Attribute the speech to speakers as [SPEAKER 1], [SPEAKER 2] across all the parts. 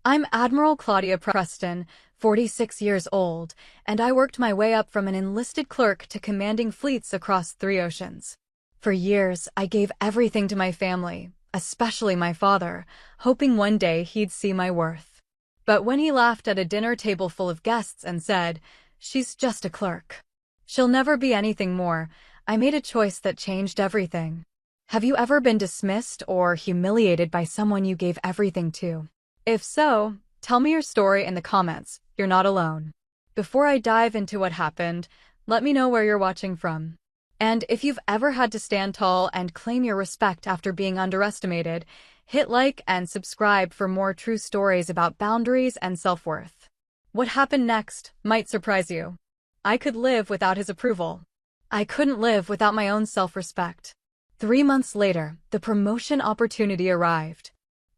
[SPEAKER 1] I'm Admiral Claudia Preston, 46 years old, and I worked my way up from an enlisted clerk to commanding fleets across 3 oceans. For years, I gave everything to my family, especially my father, hoping one day he'd see my worth. But when he laughed at a dinner table full of guests and said, "She's just a clerk. She'll never be anything more," I made a choice that changed everything. Have you ever been dismissed or humiliated by someone you gave everything to? If so, tell me your story in the comments. You're not alone. Before I dive into what happened, let me know where you're watching from. And if you've ever had to stand tall and claim your respect after being underestimated, hit like and subscribe for more true stories about boundaries and self-worth. What happened next might surprise you. I could live without his approval. I couldn't live without my own self-respect. 3 months later, the promotion opportunity arrived.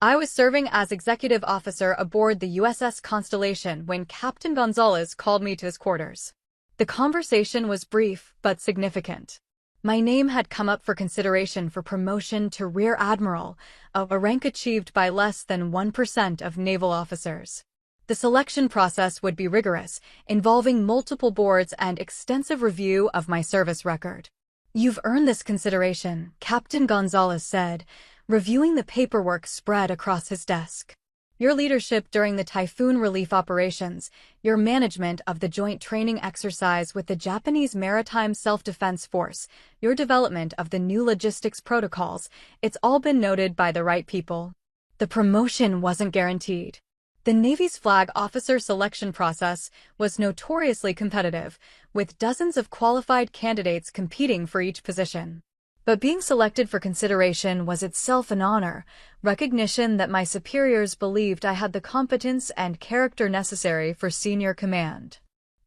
[SPEAKER 1] I was serving as executive officer aboard the USS Constellation when Captain Gonzalez called me to his quarters. The conversation was brief but significant. My name had come up for consideration for promotion to Rear Admiral, a rank achieved by less than 1% of naval officers. The selection process would be rigorous, involving multiple boards and extensive review of my service record. "You've earned this consideration," Captain Gonzalez said, reviewing the paperwork spread across his desk. "Your leadership during the typhoon relief operations, your management of the joint training exercise with the Japanese Maritime Self-Defense Force, your development of the new logistics protocols, it's all been noted by the right people." The promotion wasn't guaranteed. The Navy's flag officer selection process was notoriously competitive, with dozens of qualified candidates competing for each position. But being selected for consideration was itself an honor, recognition that my superiors believed I had the competence and character necessary for senior command.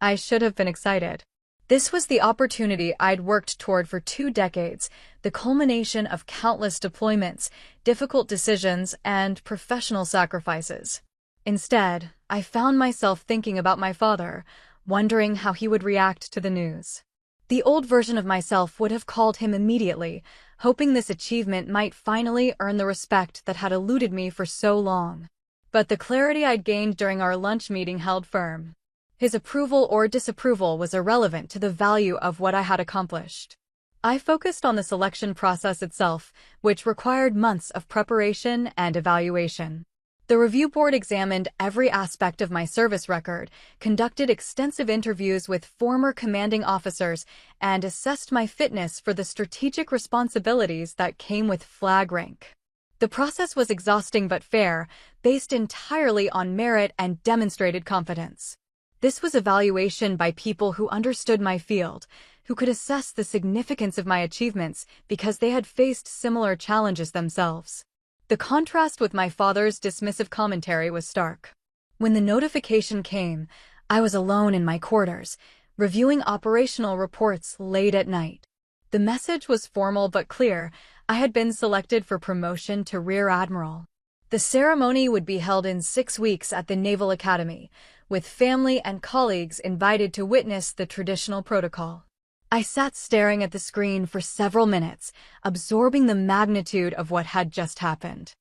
[SPEAKER 1] I should have been excited. This was the opportunity I'd worked toward for 2 decades, the culmination of countless deployments, difficult decisions, and professional sacrifices. Instead, I found myself thinking about my father, wondering how he would react to the news. The old version of myself would have called him immediately, hoping this achievement might finally earn the respect that had eluded me for so long. But the clarity I'd gained during our lunch meeting held firm. His approval or disapproval was irrelevant to the value of what I had accomplished. I focused on the selection process itself, which required months of preparation and evaluation. The review board examined every aspect of my service record, conducted extensive interviews with former commanding officers, and assessed my fitness for the strategic responsibilities that came with flag rank. The process was exhausting but fair, based entirely on merit and demonstrated competence. This was evaluation by people who understood my field, who could assess the significance of my achievements because they had faced similar challenges themselves. The contrast with my father's dismissive commentary was stark. When the notification came, I was alone in my quarters, reviewing operational reports late at night. The message was formal but clear. I had been selected for promotion to Rear Admiral. The ceremony would be held in 6 weeks at the Naval Academy, with family and colleagues invited to witness the traditional protocol. I sat staring at the screen for several minutes, absorbing the magnitude of what had just happened.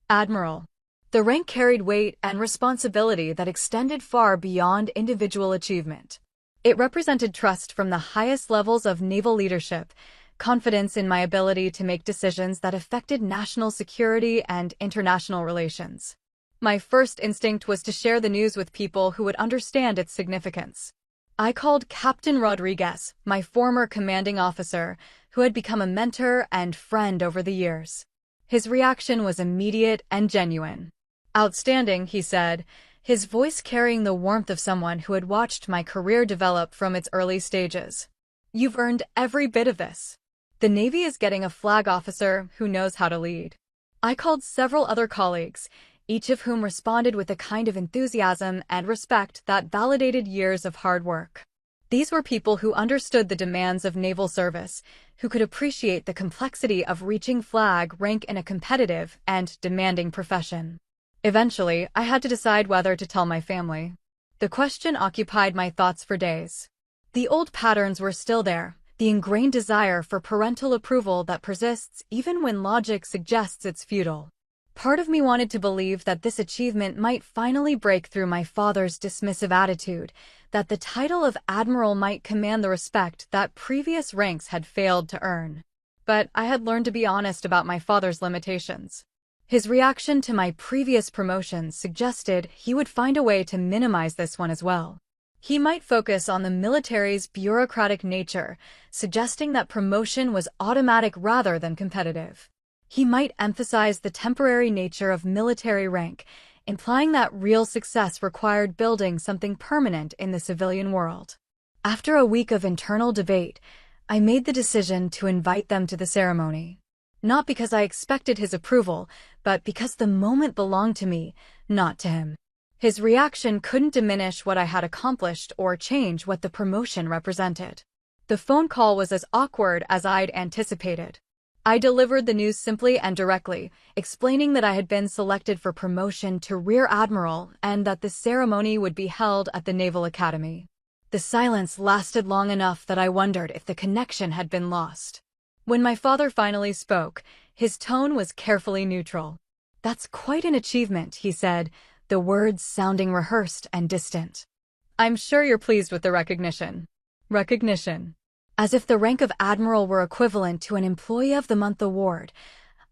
[SPEAKER 1] Admiral. The rank carried weight and responsibility that extended far beyond individual achievement. It represented trust from the highest levels of naval leadership, confidence in my ability to make decisions that affected national security and international relations. My first instinct was to share the news with people who would understand its significance. I called Captain Rodriguez, my former commanding officer, who had become a mentor and friend over the years. His reaction was immediate and genuine. "Outstanding," he said, his voice carrying the warmth of someone who had watched my career develop from its early stages. "You've earned every bit of this. The Navy is getting a flag officer who knows how to lead." I called several other colleagues, each of whom responded with a kind of enthusiasm and respect that validated years of hard work. These were people who understood the demands of naval service, who could appreciate the complexity of reaching flag rank in a competitive and demanding profession. Eventually, I had to decide whether to tell my family. The question occupied my thoughts for days. The old patterns were still there, the ingrained desire for parental approval that persists even when logic suggests it's futile. Part of me wanted to believe that this achievement might finally break through my father's dismissive attitude, that the title of Admiral might command the respect that previous ranks had failed to earn. But I had learned to be honest about my father's limitations. His reaction to my previous promotion suggested he would find a way to minimize this one as well. He might focus on the military's bureaucratic nature, suggesting that promotion was automatic rather than competitive. He might emphasize the temporary nature of military rank, implying that real success required building something permanent in the civilian world. After a week of internal debate, I made the decision to invite them to the ceremony. Not because I expected his approval, but because the moment belonged to me, not to him. His reaction couldn't diminish what I had accomplished or change what the promotion represented. The phone call was as awkward as I'd anticipated. I delivered the news simply and directly, explaining that I had been selected for promotion to Rear Admiral and that the ceremony would be held at the Naval Academy. The silence lasted long enough that I wondered if the connection had been lost. When my father finally spoke, his tone was carefully neutral. "That's quite an achievement," he said, the words sounding rehearsed and distant. "I'm sure you're pleased with the recognition." Recognition. As if the rank of Admiral were equivalent to an Employee of the Month award,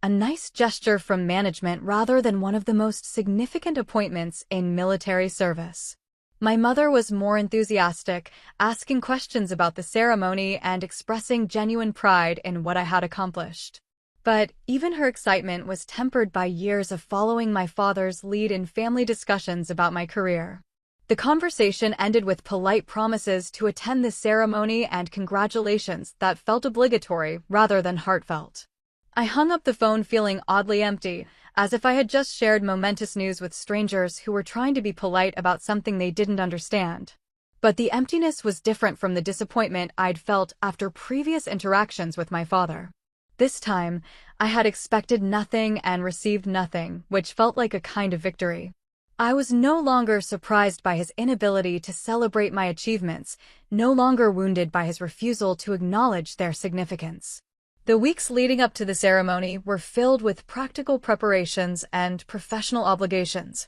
[SPEAKER 1] a nice gesture from management rather than one of the most significant appointments in military service. My mother was more enthusiastic, asking questions about the ceremony and expressing genuine pride in what I had accomplished. But even her excitement was tempered by years of following my father's lead in family discussions about my career. The conversation ended with polite promises to attend the ceremony and congratulations that felt obligatory rather than heartfelt. I hung up the phone feeling oddly empty, as if I had just shared momentous news with strangers who were trying to be polite about something they didn't understand. But the emptiness was different from the disappointment I'd felt after previous interactions with my father. This time, I had expected nothing and received nothing, which felt like a kind of victory. I was no longer surprised by his inability to celebrate my achievements, no longer wounded by his refusal to acknowledge their significance. The weeks leading up to the ceremony were filled with practical preparations and professional obligations.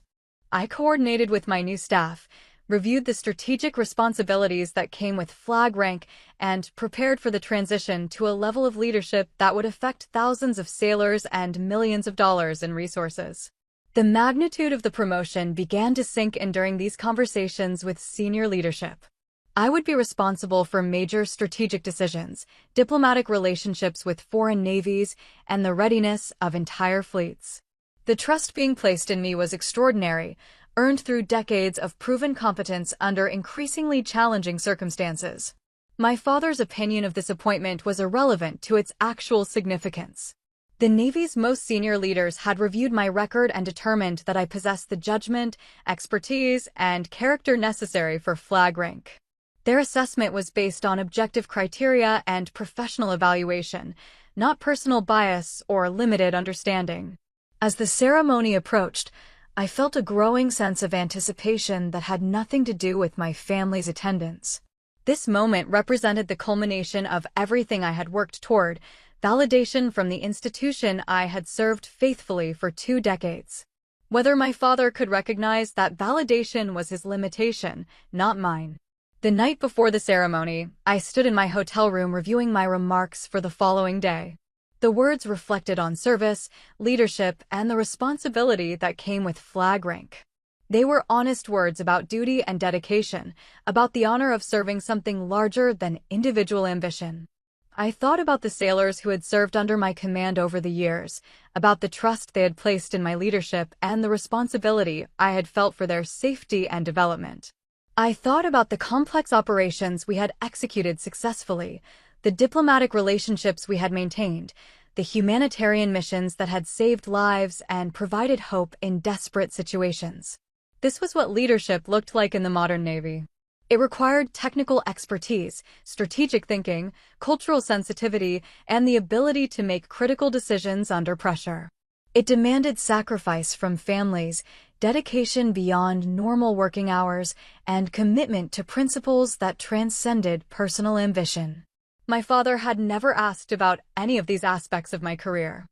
[SPEAKER 1] I coordinated with my new staff, reviewed the strategic responsibilities that came with flag rank, and prepared for the transition to a level of leadership that would affect thousands of sailors and millions of dollars in resources. The magnitude of the promotion began to sink in during these conversations with senior leadership. I would be responsible for major strategic decisions, diplomatic relationships with foreign navies, and the readiness of entire fleets. The trust being placed in me was extraordinary, earned through decades of proven competence under increasingly challenging circumstances. My father's opinion of this appointment was irrelevant to its actual significance. The Navy's most senior leaders had reviewed my record and determined that I possessed the judgment, expertise, and character necessary for flag rank. Their assessment was based on objective criteria and professional evaluation, not personal bias or limited understanding. As the ceremony approached, I felt a growing sense of anticipation that had nothing to do with my family's attendance. This moment represented the culmination of everything I had worked toward, validation from the institution I had served faithfully for 2 decades. Whether my father could recognize that validation was his limitation, not mine. The night before the ceremony, I stood in my hotel room reviewing my remarks for the following day. The words reflected on service, leadership, and the responsibility that came with flag rank. They were honest words about duty and dedication, about the honor of serving something larger than individual ambition. I thought about the sailors who had served under my command over the years, about the trust they had placed in my leadership and the responsibility I had felt for their safety and development. I thought about the complex operations we had executed successfully, the diplomatic relationships we had maintained, the humanitarian missions that had saved lives and provided hope in desperate situations. This was what leadership looked like in the modern Navy. It required technical expertise, strategic thinking, cultural sensitivity, and the ability to make critical decisions under pressure. It demanded sacrifice from families, dedication beyond normal working hours, and commitment to principles that transcended personal ambition. My father had never asked about any of these aspects of my career.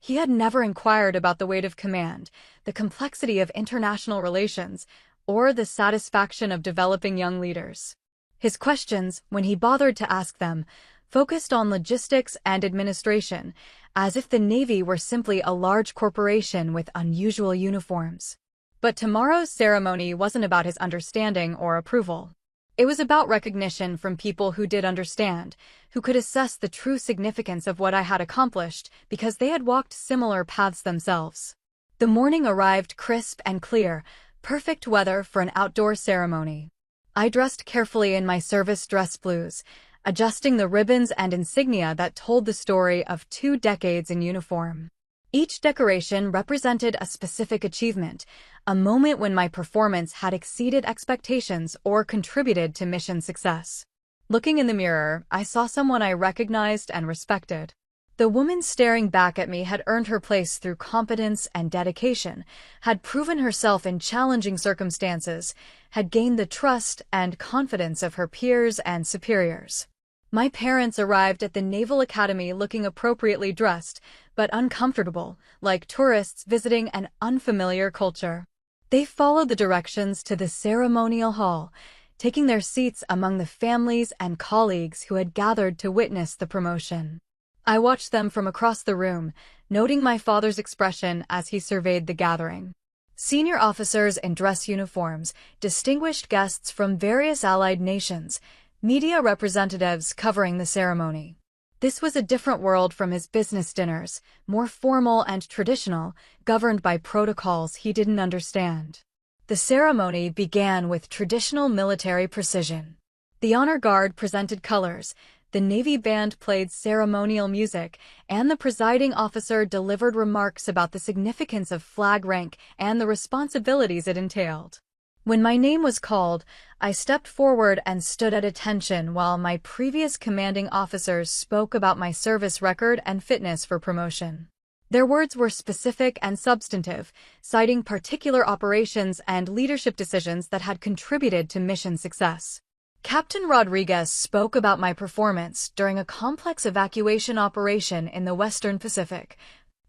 [SPEAKER 1] He had never inquired about the weight of command, the complexity of international relations, or the satisfaction of developing young leaders. His questions, when he bothered to ask them, focused on logistics and administration, as if the Navy were simply a large corporation with unusual uniforms. But tomorrow's ceremony wasn't about his understanding or approval. It was about recognition from people who did understand, who could assess the true significance of what I had accomplished because they had walked similar paths themselves. The morning arrived crisp and clear, perfect weather for an outdoor ceremony. I dressed carefully in my service dress blues, adjusting the ribbons and insignia that told the story of 2 decades in uniform. Each decoration represented a specific achievement, a moment when my performance had exceeded expectations or contributed to mission success. Looking in the mirror, I saw someone I recognized and respected. The woman staring back at me had earned her place through competence and dedication, had proven herself in challenging circumstances, had gained the trust and confidence of her peers and superiors. My parents arrived at the Naval Academy looking appropriately dressed, but uncomfortable, like tourists visiting an unfamiliar culture. They followed the directions to the ceremonial hall, taking their seats among the families and colleagues who had gathered to witness the promotion. I watched them from across the room, noting my father's expression as he surveyed the gathering. Senior officers in dress uniforms, distinguished guests from various allied nations, media representatives covering the ceremony. This was a different world from his business dinners, more formal and traditional, governed by protocols he didn't understand. The ceremony began with traditional military precision. The honor guard presented colors, the Navy band played ceremonial music, and the presiding officer delivered remarks about the significance of flag rank and the responsibilities it entailed. When my name was called, I stepped forward and stood at attention while my previous commanding officers spoke about my service record and fitness for promotion. Their words were specific and substantive, citing particular operations and leadership decisions that had contributed to mission success. Captain Rodriguez spoke about my performance during a complex evacuation operation in the Western Pacific,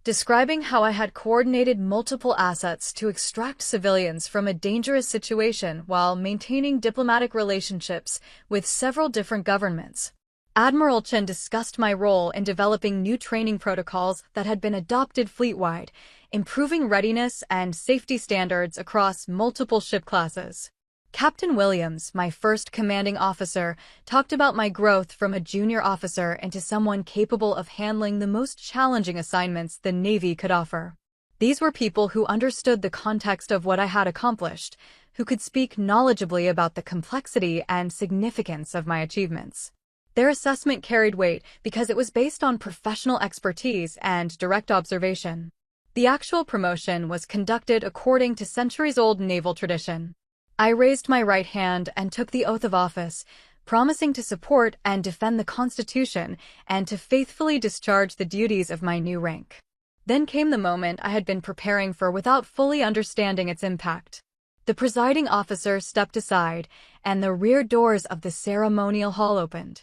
[SPEAKER 1] describing how I had coordinated multiple assets to extract civilians from a dangerous situation while maintaining diplomatic relationships with several different governments. Admiral Chen discussed my role in developing new training protocols that had been adopted fleet-wide, improving readiness and safety standards across multiple ship classes. Captain Williams, my first commanding officer, talked about my growth from a junior officer into someone capable of handling the most challenging assignments the Navy could offer. These were people who understood the context of what I had accomplished, who could speak knowledgeably about the complexity and significance of my achievements. Their assessment carried weight because it was based on professional expertise and direct observation. The actual promotion was conducted according to centuries-old naval tradition. I raised my right hand and took the oath of office, promising to support and defend the Constitution and to faithfully discharge the duties of my new rank. Then came the moment I had been preparing for without fully understanding its impact. The presiding officer stepped aside, and the rear doors of the ceremonial hall opened.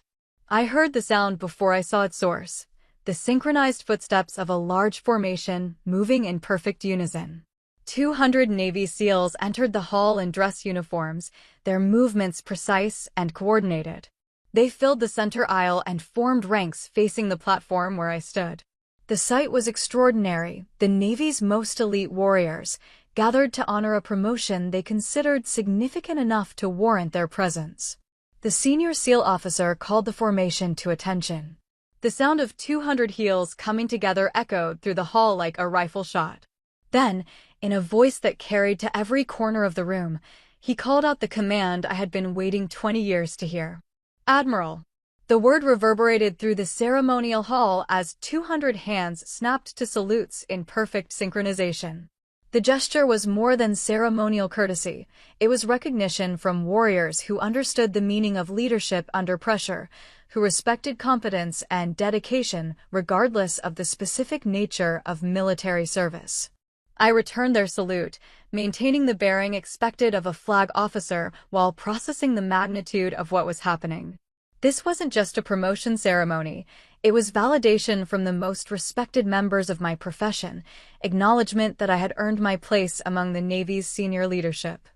[SPEAKER 1] I heard the sound before I saw its source, the synchronized footsteps of a large formation moving in perfect unison. 200 Navy SEALs entered the hall in dress uniforms, their movements precise and coordinated. They filled the center aisle and formed ranks facing the platform where I stood. The sight was extraordinary. The Navy's most elite warriors gathered to honor a promotion they considered significant enough to warrant their presence. The senior SEAL officer called the formation to attention. The sound of 200 heels coming together echoed through the hall like a rifle shot. Then, in a voice that carried to every corner of the room, he called out the command I had been waiting 20 years to hear. "Admiral." The word reverberated through the ceremonial hall as 200 hands snapped to salutes in perfect synchronization. The gesture was more than ceremonial courtesy. It was recognition from warriors who understood the meaning of leadership under pressure, who respected competence and dedication regardless of the specific nature of military service. I returned their salute, maintaining the bearing expected of a flag officer while processing the magnitude of what was happening. This wasn't just a promotion ceremony. It was validation from the most respected members of my profession, acknowledgement that I had earned my place among the Navy's senior leadership.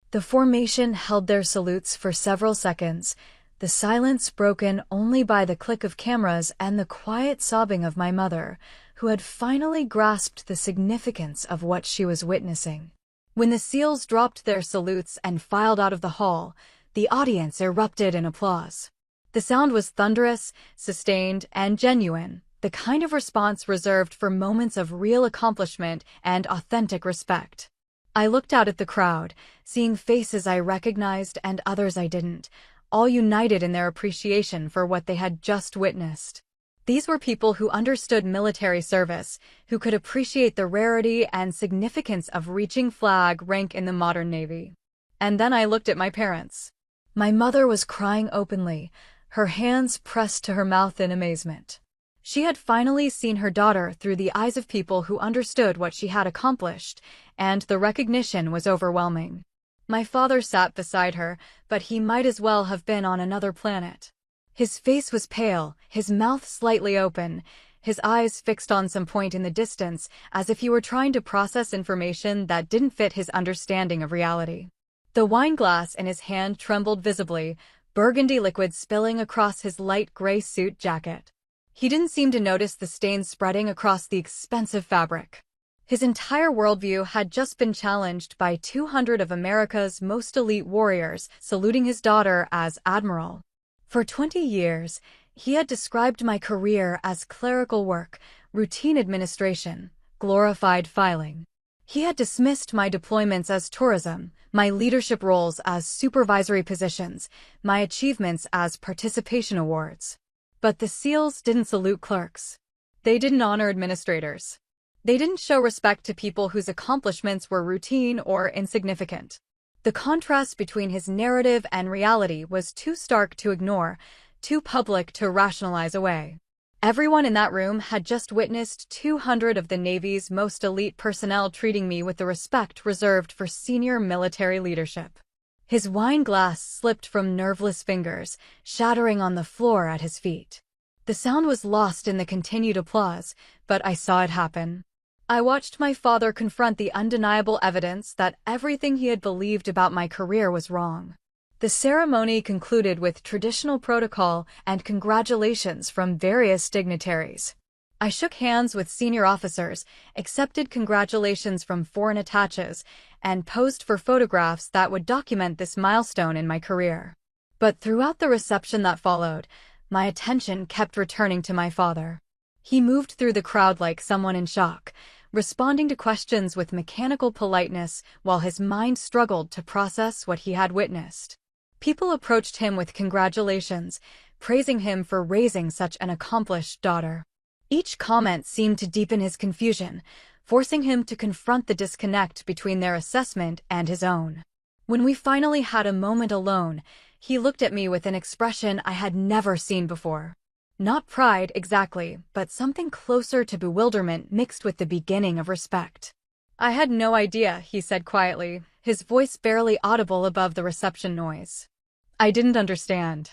[SPEAKER 1] The formation held their salutes for several seconds, the silence broken only by the click of cameras and the quiet sobbing of my mother, who had finally grasped the significance of what she was witnessing. When the SEALs dropped their salutes and filed out of the hall, the audience erupted in applause. The sound was thunderous, sustained, and genuine, the kind of response reserved for moments of real accomplishment and authentic respect. I looked out at the crowd, seeing faces I recognized and others I didn't, all united in their appreciation for what they had just witnessed. These were people who understood military service, who could appreciate the rarity and significance of reaching flag rank in the modern Navy. And then I looked at my parents. My mother was crying openly, her hands pressed to her mouth in amazement. She had finally seen her daughter through the eyes of people who understood what she had accomplished, and the recognition was overwhelming. My father sat beside her, but he might as well have been on another planet. His face was pale, his mouth slightly open, his eyes fixed on some point in the distance, as if he were trying to process information that didn't fit his understanding of reality. The wine glass in his hand trembled visibly, burgundy liquid spilling across his light gray suit jacket. He didn't seem to notice the stains spreading across the expensive fabric. His entire worldview had just been challenged by 200 of America's most elite warriors saluting his daughter as Admiral. For 20 years, he had described my career as clerical work, routine administration, glorified filing. He had dismissed my deployments as tourism, my leadership roles as supervisory positions, my achievements as participation awards. But the SEALs didn't salute clerks. They didn't honor administrators. They didn't show respect to people whose accomplishments were routine or insignificant. The contrast between his narrative and reality was too stark to ignore, too public to rationalize away. Everyone in that room had just witnessed 200 of the Navy's most elite personnel treating me with the respect reserved for senior military leadership. His wine glass slipped from nerveless fingers, shattering on the floor at his feet. The sound was lost in the continued applause, but I saw it happen. I watched my father confront the undeniable evidence that everything he had believed about my career was wrong. The ceremony concluded with traditional protocol and congratulations from various dignitaries. I shook hands with senior officers, accepted congratulations from foreign attaches, and posed for photographs that would document this milestone in my career. But throughout the reception that followed, my attention kept returning to my father. He moved through the crowd like someone in shock, responding to questions with mechanical politeness while his mind struggled to process what he had witnessed. People approached him with congratulations, praising him for raising such an accomplished daughter. Each comment seemed to deepen his confusion, forcing him to confront the disconnect between their assessment and his own. When we finally had a moment alone, he looked at me with an expression I had never seen before. Not pride exactly, but something closer to bewilderment mixed with the beginning of respect. "I had no idea," he said quietly, his voice barely audible above the reception noise. "I didn't understand."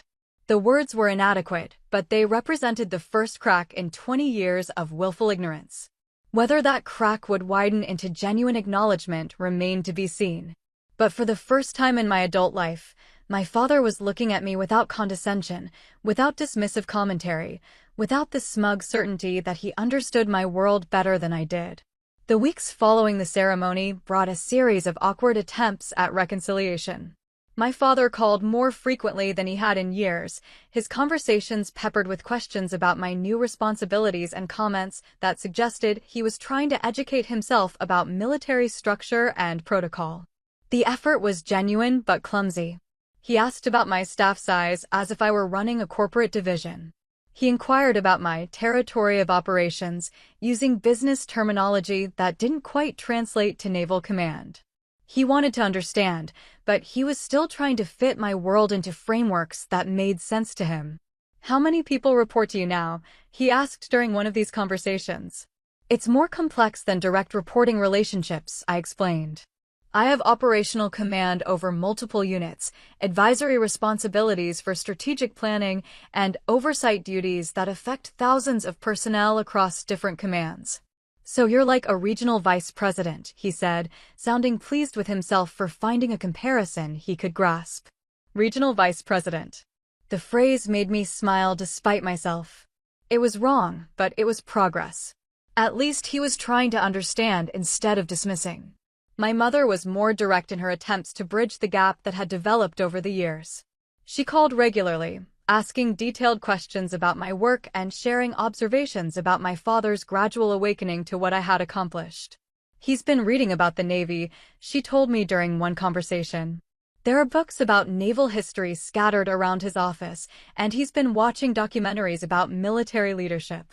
[SPEAKER 1] The words were inadequate, but they represented the first crack in 20 years of willful ignorance. Whether that crack would widen into genuine acknowledgement remained to be seen. But for the first time in my adult life, my father was looking at me without condescension, without dismissive commentary, without the smug certainty that he understood my world better than I did. The weeks following the ceremony brought a series of awkward attempts at reconciliation. My father called more frequently than he had in years, his conversations peppered with questions about my new responsibilities and comments that suggested he was trying to educate himself about military structure and protocol. The effort was genuine but clumsy. He asked about my staff size as if I were running a corporate division. He inquired about my territory of operations, using business terminology that didn't quite translate to naval command. He wanted to understand, but he was still trying to fit my world into frameworks that made sense to him. "How many people report to you now?" he asked during one of these conversations. "It's more complex than direct reporting relationships," I explained. I have operational command over multiple units, advisory responsibilities for strategic planning, and oversight duties that affect thousands of personnel across different commands. So you're like a regional vice president, he said, sounding pleased with himself for finding a comparison he could grasp. Regional vice president. The phrase made me smile despite myself. It was wrong, but it was progress. At least he was trying to understand instead of dismissing. My mother was more direct in her attempts to bridge the gap that had developed over the years. She called regularly, asking detailed questions about my work and sharing observations about my father's gradual awakening to what I had accomplished. He's been reading about the Navy, she told me during one conversation. There are books about naval history scattered around his office, and he's been watching documentaries about military leadership.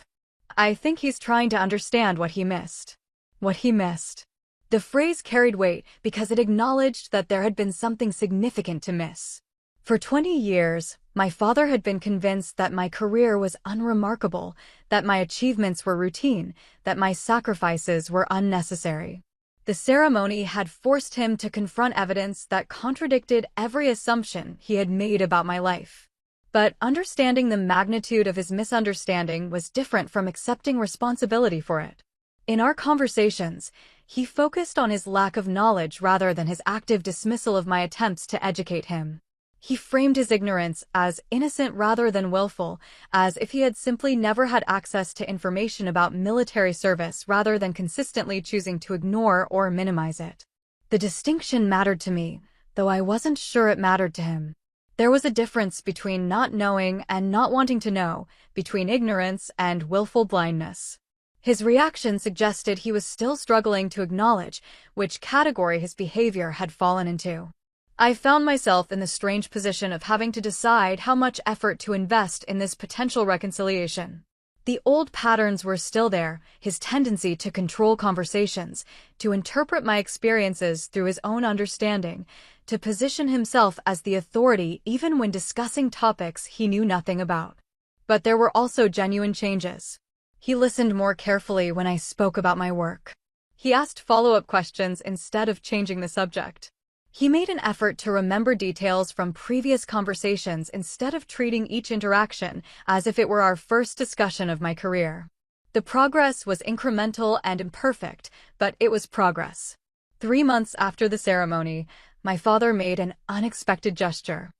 [SPEAKER 1] I think he's trying to understand what he missed. What he missed. The phrase carried weight because it acknowledged that there had been something significant to miss. For 20 years, my father had been convinced that my career was unremarkable, that my achievements were routine, that my sacrifices were unnecessary. The ceremony had forced him to confront evidence that contradicted every assumption he had made about my life. But understanding the magnitude of his misunderstanding was different from accepting responsibility for it. In our conversations, he focused on his lack of knowledge rather than his active dismissal of my attempts to educate him. He framed his ignorance as innocent rather than willful, as if he had simply never had access to information about military service rather than consistently choosing to ignore or minimize it. The distinction mattered to me, though I wasn't sure it mattered to him. There was a difference between not knowing and not wanting to know, between ignorance and willful blindness. His reaction suggested he was still struggling to acknowledge which category his behavior had fallen into. I found myself in the strange position of having to decide how much effort to invest in this potential reconciliation. The old patterns were still there, his tendency to control conversations, to interpret my experiences through his own understanding, to position himself as the authority even when discussing topics he knew nothing about. But there were also genuine changes. He listened more carefully when I spoke about my work. He asked follow-up questions instead of changing the subject. He made an effort to remember details from previous conversations instead of treating each interaction as if it were our first discussion of my career. The progress was incremental and imperfect, but it was progress. 3 months after the ceremony, my father made an unexpected gesture.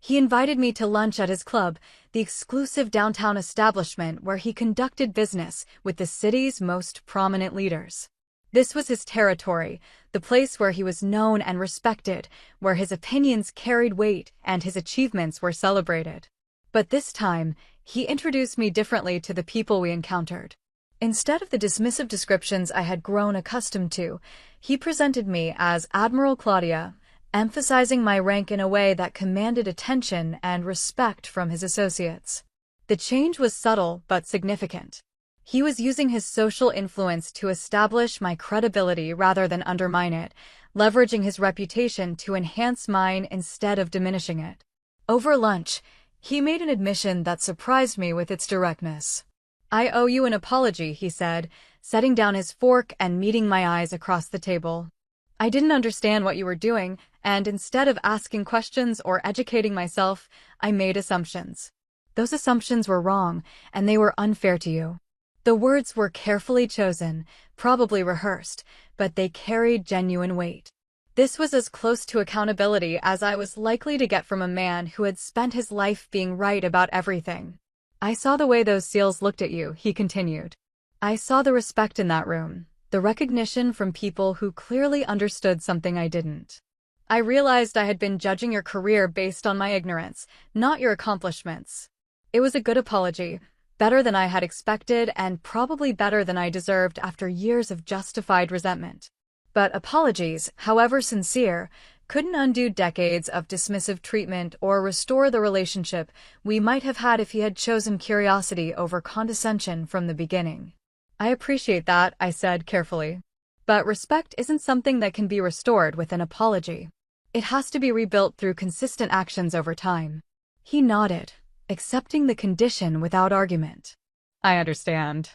[SPEAKER 1] He invited me to lunch at his club, the exclusive downtown establishment where he conducted business with the city's most prominent leaders. This was his territory, the place where he was known and respected, where his opinions carried weight and his achievements were celebrated. But this time, he introduced me differently to the people we encountered. Instead of the dismissive descriptions I had grown accustomed to, he presented me as Admiral Claudia, emphasizing my rank in a way that commanded attention and respect from his associates. The change was subtle but significant. He was using his social influence to establish my credibility rather than undermine it, leveraging his reputation to enhance mine instead of diminishing it. Over lunch, he made an admission that surprised me with its directness. "I owe you an apology," he said, setting down his fork and meeting my eyes across the table. "I didn't understand what you were doing, and instead of asking questions or educating myself, I made assumptions. Those assumptions were wrong, and they were unfair to you." The words were carefully chosen, probably rehearsed, but they carried genuine weight. This was as close to accountability as I was likely to get from a man who had spent his life being right about everything. "I saw the way those SEALs looked at you," he continued. "I saw the respect in that room, the recognition from people who clearly understood something I didn't. I realized I had been judging your career based on my ignorance, not your accomplishments." It was a good apology, better than I had expected and probably better than I deserved after years of justified resentment. But apologies, however sincere, couldn't undo decades of dismissive treatment or restore the relationship we might have had if he had chosen curiosity over condescension from the beginning. "I appreciate that," I said carefully. "But respect isn't something that can be restored with an apology. It has to be rebuilt through consistent actions over time." He nodded, accepting the condition without argument. "I understand.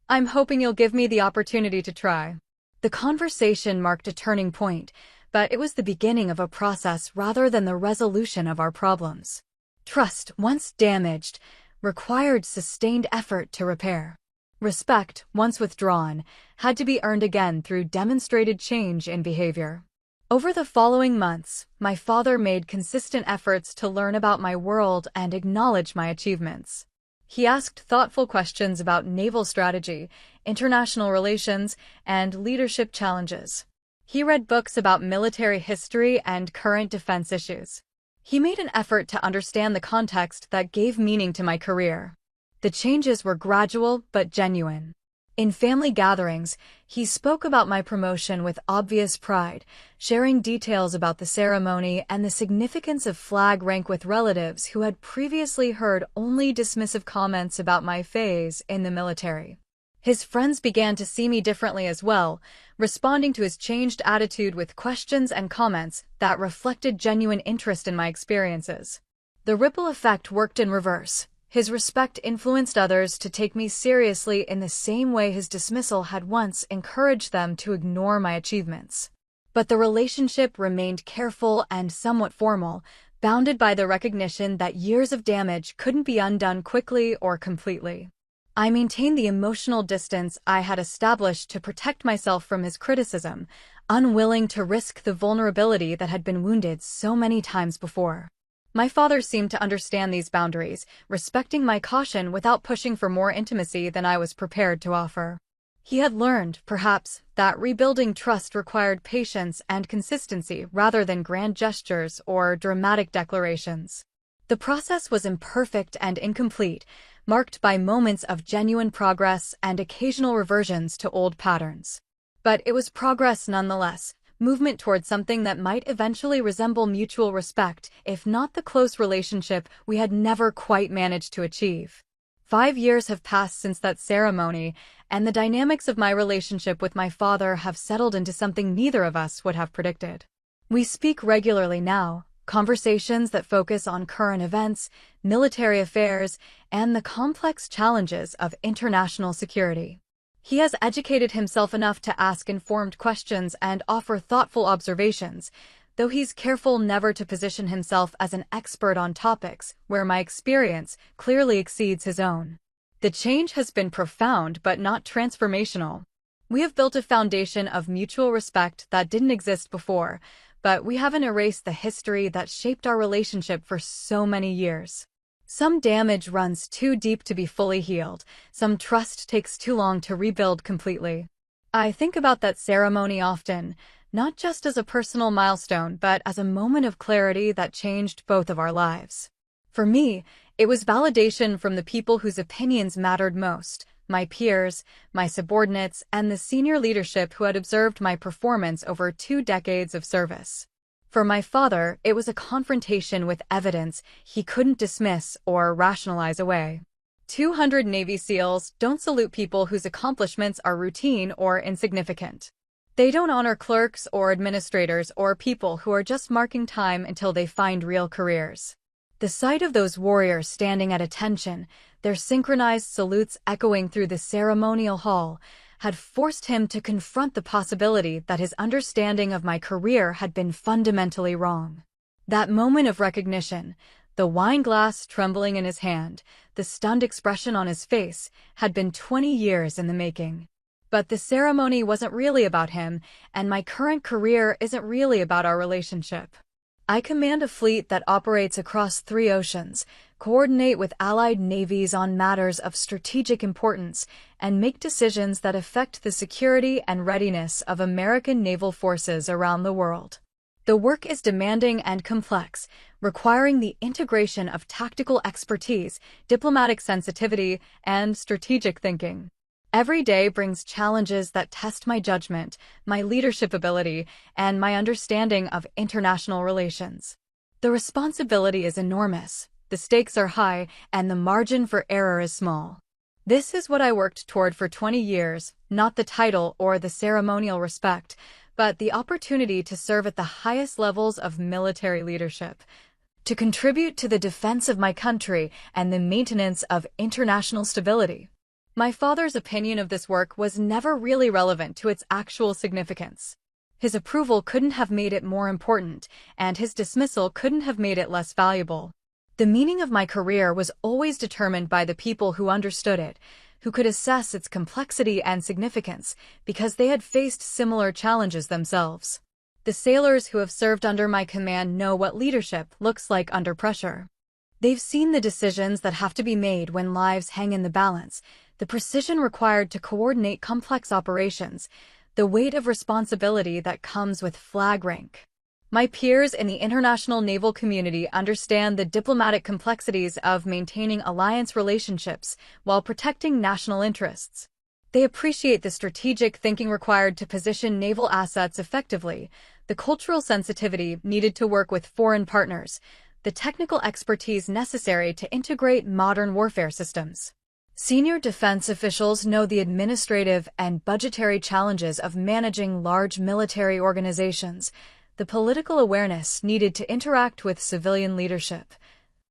[SPEAKER 1] I'm hoping you'll give me the opportunity to try." The conversation marked a turning point, but it was the beginning of a process rather than the resolution of our problems. Trust, once damaged, required sustained effort to repair. Respect, once withdrawn, had to be earned again through demonstrated change in behavior. Over the following months, my father made consistent efforts to learn about my world and acknowledge my achievements. He asked thoughtful questions about naval strategy, international relations, and leadership challenges. He read books about military history and current defense issues. He made an effort to understand the context that gave meaning to my career. The changes were gradual but genuine. In family gatherings, he spoke about my promotion with obvious pride, sharing details about the ceremony and the significance of flag rank with relatives who had previously heard only dismissive comments about my phase in the military. His friends began to see me differently as well, responding to his changed attitude with questions and comments that reflected genuine interest in my experiences. The ripple effect worked in reverse. His respect influenced others to take me seriously in the same way his dismissal had once encouraged them to ignore my achievements. But the relationship remained careful and somewhat formal, bounded by the recognition that years of damage couldn't be undone quickly or completely. I maintained the emotional distance I had established to protect myself from his criticism, unwilling to risk the vulnerability that had been wounded so many times before. My father seemed to understand these boundaries, respecting my caution without pushing for more intimacy than I was prepared to offer. He had learned, perhaps, that rebuilding trust required patience and consistency rather than grand gestures or dramatic declarations. The process was imperfect and incomplete, marked by moments of genuine progress and occasional reversions to old patterns. But it was progress nonetheless. Movement toward something that might eventually resemble mutual respect, if not the close relationship we had never quite managed to achieve. 5 years have passed since that ceremony, and the dynamics of my relationship with my father have settled into something neither of us would have predicted. We speak regularly now, conversations that focus on current events, military affairs, and the complex challenges of international security. He has educated himself enough to ask informed questions and offer thoughtful observations, though he's careful never to position himself as an expert on topics where my experience clearly exceeds his own. The change has been profound but not transformational. We have built a foundation of mutual respect that didn't exist before, but we haven't erased the history that shaped our relationship for so many years. Some damage runs too deep to be fully healed. Some trust takes too long to rebuild completely. I think about that ceremony often, not just as a personal milestone, but as a moment of clarity that changed both of our lives. For me, it was validation from the people whose opinions mattered most, my peers, my subordinates, and the senior leadership who had observed my performance over 2 decades of service. For my father, it was a confrontation with evidence he couldn't dismiss or rationalize away. 200 Navy SEALs don't salute people whose accomplishments are routine or insignificant. They don't honor clerks or administrators or people who are just marking time until they find real careers. The sight of those warriors standing at attention, their synchronized salutes echoing through the ceremonial hall, had forced him to confront the possibility that his understanding of my career had been fundamentally wrong. That moment of recognition, the wine glass trembling in his hand, the stunned expression on his face, had been 20 years in the making. But the ceremony wasn't really about him, and my current career isn't really about our relationship. I command a fleet that operates across 3 oceans, coordinate with allied navies on matters of strategic importance, and make decisions that affect the security and readiness of American naval forces around the world. The work is demanding and complex, requiring the integration of tactical expertise, diplomatic sensitivity, and strategic thinking. Every day brings challenges that test my judgment, my leadership ability, and my understanding of international relations. The responsibility is enormous, the stakes are high, and the margin for error is small. This is what I worked toward for 20 years, not the title or the ceremonial respect, but the opportunity to serve at the highest levels of military leadership, to contribute to the defense of my country and the maintenance of international stability. My father's opinion of this work was never really relevant to its actual significance. His approval couldn't have made it more important, and his dismissal couldn't have made it less valuable. The meaning of my career was always determined by the people who understood it, who could assess its complexity and significance, because they had faced similar challenges themselves. The sailors who have served under my command know what leadership looks like under pressure. They've seen the decisions that have to be made when lives hang in the balance, the precision required to coordinate complex operations, the weight of responsibility that comes with flag rank. My peers in the international naval community understand the diplomatic complexities of maintaining alliance relationships while protecting national interests. They appreciate the strategic thinking required to position naval assets effectively, the cultural sensitivity needed to work with foreign partners, the technical expertise necessary to integrate modern warfare systems. Senior defense officials know the administrative and budgetary challenges of managing large military organizations, the political awareness needed to interact with civilian leadership,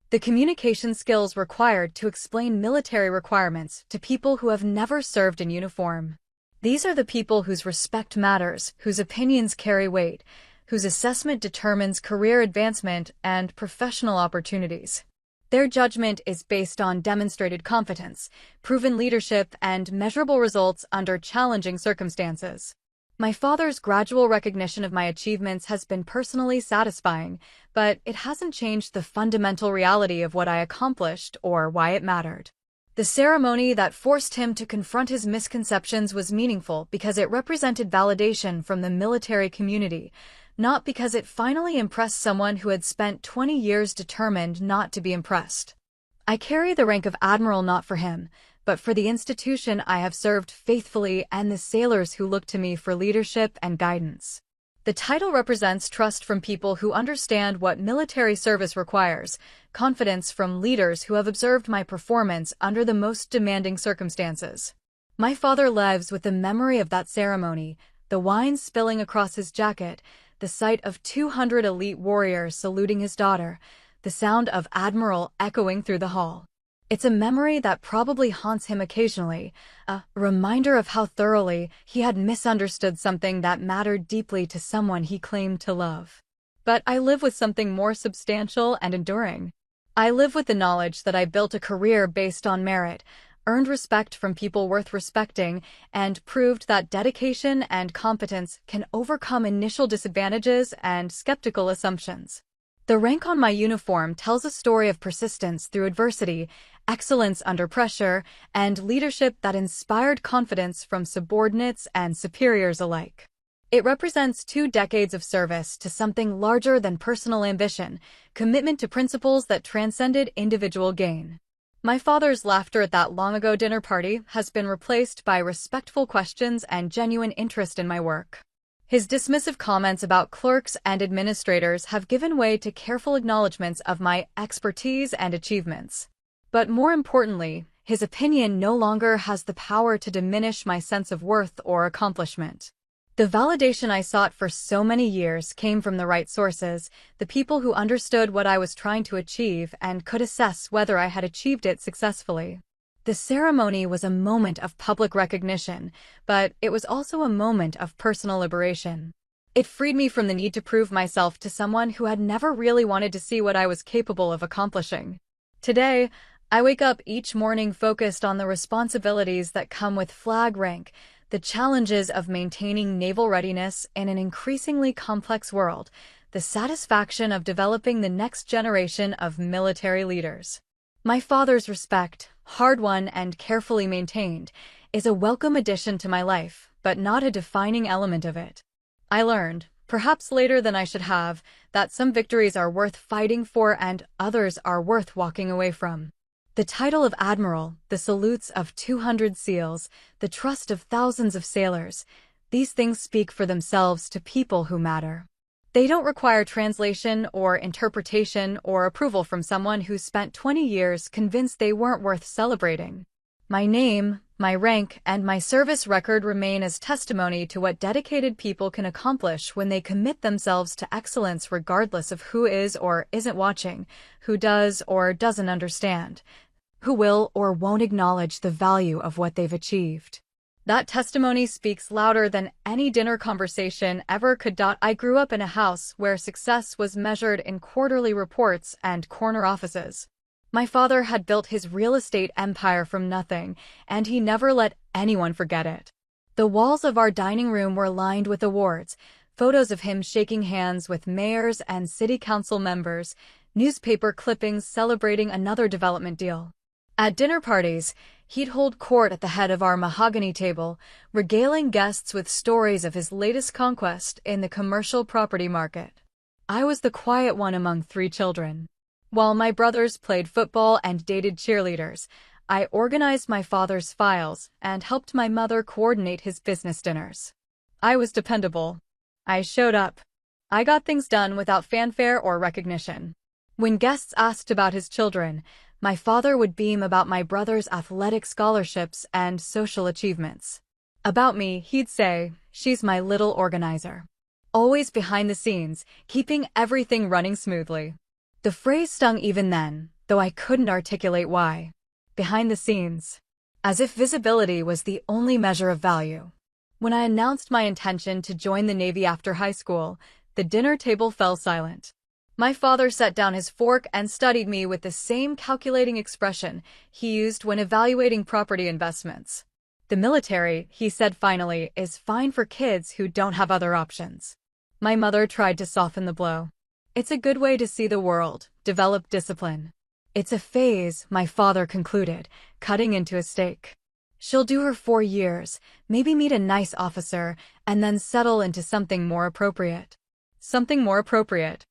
[SPEAKER 1] the communication skills required to explain military requirements to people who have never served in uniform. These are the people whose respect matters, whose opinions carry weight, whose assessment determines career advancement and professional opportunities. Their judgment is based on demonstrated competence, proven leadership, and measurable results under challenging circumstances. My father's gradual recognition of my achievements has been personally satisfying, but it hasn't changed the fundamental reality of what I accomplished or why it mattered. The ceremony that forced him to confront his misconceptions was meaningful because it represented validation from the military community, not because it finally impressed someone who had spent 20 years determined not to be impressed. I carry the rank of Admiral not for him, but for the institution I have served faithfully and the sailors who look to me for leadership and guidance. The title represents trust from people who understand what military service requires, confidence from leaders who have observed my performance under the most demanding circumstances. My father lives with the memory of that ceremony, the wine spilling across his jacket, the sight of 200 elite warriors saluting his daughter, the sound of Admiral echoing through the hall. It's a memory that probably haunts him occasionally, a reminder of how thoroughly he had misunderstood something that mattered deeply to someone he claimed to love. But I live with something more substantial and enduring. I live with the knowledge that I built a career based on merit, earned respect from people worth respecting, and proved that dedication and competence can overcome initial disadvantages and skeptical assumptions. The rank on my uniform tells a story of persistence through adversity, excellence under pressure, and leadership that inspired confidence from subordinates and superiors alike. It represents 2 decades of service to something larger than personal ambition, commitment to principles that transcended individual gain. My father's laughter at that long-ago dinner party has been replaced by respectful questions and genuine interest in my work. His dismissive comments about clerks and administrators have given way to careful acknowledgments of my expertise and achievements. But more importantly, his opinion no longer has the power to diminish my sense of worth or accomplishment. The validation I sought for so many years came from the right sources, the people who understood what I was trying to achieve and could assess whether I had achieved it successfully. The ceremony was a moment of public recognition, but it was also a moment of personal liberation. It freed me from the need to prove myself to someone who had never really wanted to see what I was capable of accomplishing. Today, I wake up each morning focused on the responsibilities that come with flag rank, the challenges of maintaining naval readiness in an increasingly complex world, the satisfaction of developing the next generation of military leaders. My father's respect, hard-won and carefully maintained, is a welcome addition to my life, but not a defining element of it. I learned, perhaps later than I should have, that some victories are worth fighting for and others are worth walking away from. The title of Admiral, the salutes of 200 SEALs, the trust of thousands of sailors, these things speak for themselves to people who matter. They don't require translation or interpretation or approval from someone who spent 20 years convinced they weren't worth celebrating. My name, my rank, and my service record remain as testimony to what dedicated people can accomplish when they commit themselves to excellence regardless of who is or isn't watching, who does or doesn't understand, who will or won't acknowledge the value of what they've achieved. That testimony speaks louder than any dinner conversation ever could. I grew up in a house where success was measured in quarterly reports and corner offices. My father had built his real estate empire from nothing, and he never let anyone forget it. The walls of our dining room were lined with awards, photos of him shaking hands with mayors and city council members, newspaper clippings celebrating another development deal. At dinner parties, he'd hold court at the head of our mahogany table, regaling guests with stories of his latest conquest in the commercial property market. I was the quiet one among 3 children. While my brothers played football and dated cheerleaders, I organized my father's files and helped my mother coordinate his business dinners. I was dependable. I showed up. I got things done without fanfare or recognition. When guests asked about his children, my father would beam about my brother's athletic scholarships and social achievements. About me, he'd say, "She's my little organizer." Always behind the scenes, keeping everything running smoothly. The phrase stung even then, though I couldn't articulate why. Behind the scenes. As if visibility was the only measure of value. When I announced my intention to join the Navy after high school, the dinner table fell silent. My father set down his fork and studied me with the same calculating expression he used when evaluating property investments. "The military," he said finally, "is fine for kids who don't have other options." My mother tried to soften the blow. "It's a good way to see the world, develop discipline." "It's a phase," my father concluded, cutting into a steak. "She'll do her 4 years, maybe meet a nice officer, and then settle into something more appropriate." Something more appropriate.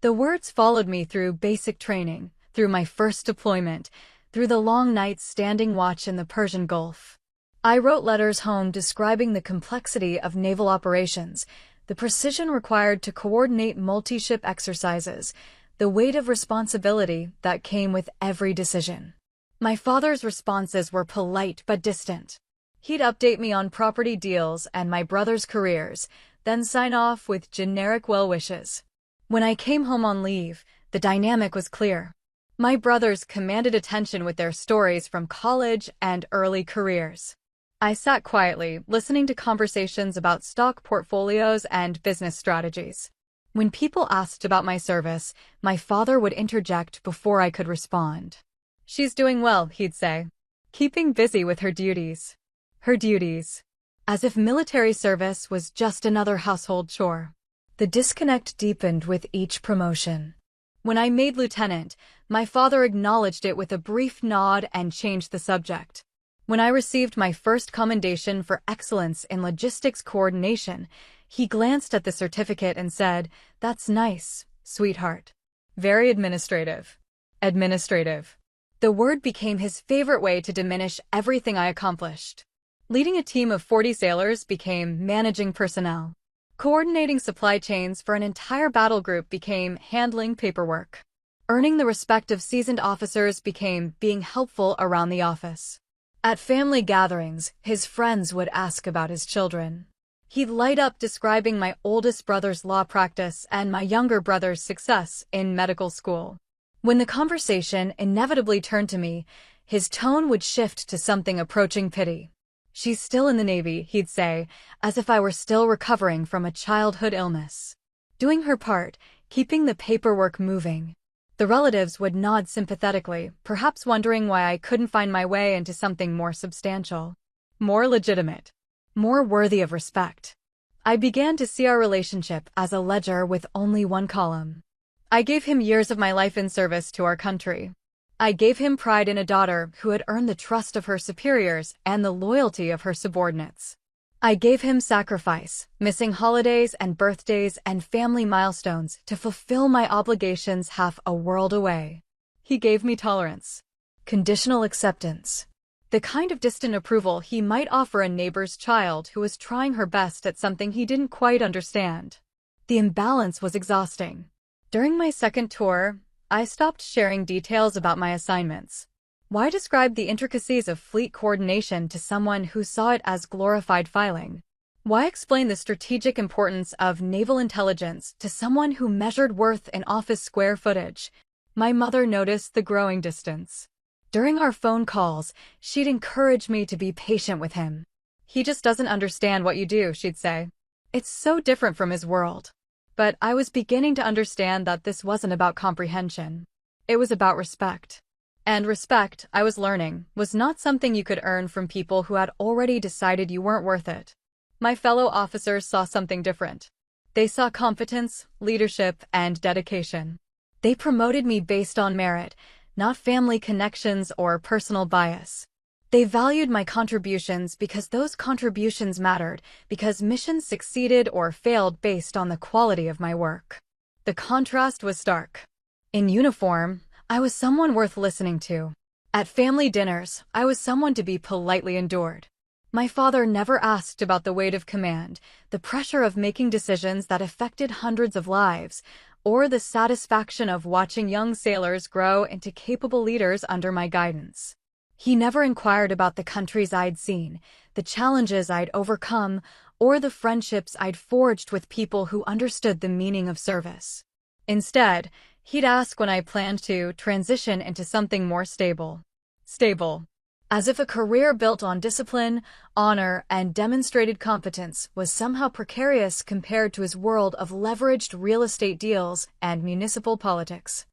[SPEAKER 1] The words followed me through basic training, through my first deployment, through the long nights standing watch in the Persian Gulf. I wrote letters home describing the complexity of naval operations, the precision required to coordinate multi-ship exercises, the weight of responsibility that came with every decision. My father's responses were polite but distant. He'd update me on property deals and my brother's careers, then sign off with generic well wishes. When I came home on leave, the dynamic was clear. My brothers commanded attention with their stories from college and early careers. I sat quietly, listening to conversations about stock portfolios and business strategies. When people asked about my service, my father would interject before I could respond. "She's doing well," he'd say. "Keeping busy with her duties." Her duties. As if military service was just another household chore. The disconnect deepened with each promotion. When I made lieutenant, my father acknowledged it with a brief nod and changed the subject. When I received my first commendation for excellence in logistics coordination, he glanced at the certificate and said, "That's nice, sweetheart." Very administrative. Administrative. The word became his favorite way to diminish everything I accomplished. Leading a team of 40 sailors became managing personnel. Coordinating supply chains for an entire battle group became handling paperwork. Earning the respect of seasoned officers became being helpful around the office. At family gatherings, his friends would ask about his children. He'd light up describing my oldest brother's law practice and my younger brother's success in medical school. When the conversation inevitably turned to me, his tone would shift to something approaching pity. "She's still in the Navy," he'd say, as if I were still recovering from a childhood illness. Doing her part, keeping the paperwork moving. The relatives would nod sympathetically, perhaps wondering why I couldn't find my way into something more substantial, more legitimate, more worthy of respect. I began to see our relationship as a ledger with only one column. I gave him years of my life in service to our country. I gave him pride in a daughter who had earned the trust of her superiors and the loyalty of her subordinates. I gave him sacrifice, missing holidays and birthdays and family milestones to fulfill my obligations half a world away. He gave me tolerance, conditional acceptance, the kind of distant approval he might offer a neighbor's child who was trying her best at something he didn't quite understand. The imbalance was exhausting. During my second tour, I stopped sharing details about my assignments. Why describe the intricacies of fleet coordination to someone who saw it as glorified filing? Why explain the strategic importance of naval intelligence to someone who measured worth in office square footage? My mother noticed the growing distance. During our phone calls, she'd encourage me to be patient with him. "He just doesn't understand what you do," she'd say. It's so different from his world. But I was beginning to understand that this wasn't about comprehension. It was about respect. And respect, I was learning, was not something you could earn from people who had already decided you weren't worth it. My fellow officers saw something different. They saw competence, leadership, and dedication. They promoted me based on merit, not family connections or personal bias. They valued my contributions because those contributions mattered, because missions succeeded or failed based on the quality of my work. The contrast was stark. In uniform, I was someone worth listening to. At family dinners, I was someone to be politely endured. My father never asked about the weight of command, the pressure of making decisions that affected hundreds of lives, or the satisfaction of watching young sailors grow into capable leaders under my guidance. He never inquired about the countries I'd seen, the challenges I'd overcome, or the friendships I'd forged with people who understood the meaning of service. Instead, he'd ask when I planned to transition into something more stable. Stable. As if a career built on discipline, honor, and demonstrated competence was somehow precarious compared to his world of leveraged real estate deals and municipal politics.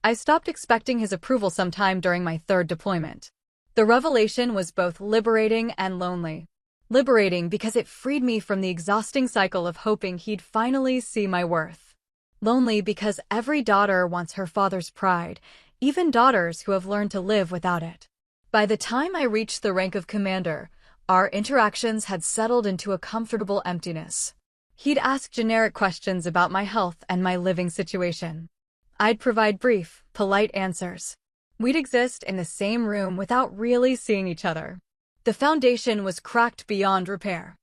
[SPEAKER 1] I stopped expecting his approval sometime during my third deployment. The revelation was both liberating and lonely. Liberating because it freed me from the exhausting cycle of hoping he'd finally see my worth. Lonely because every daughter wants her father's pride, even daughters who have learned to live without it. By the time I reached the rank of commander, our interactions had settled into a comfortable emptiness. He'd ask generic questions about my health and my living situation. I'd provide brief, polite answers. We'd exist in the same room without really seeing each other. The foundation was cracked beyond repair.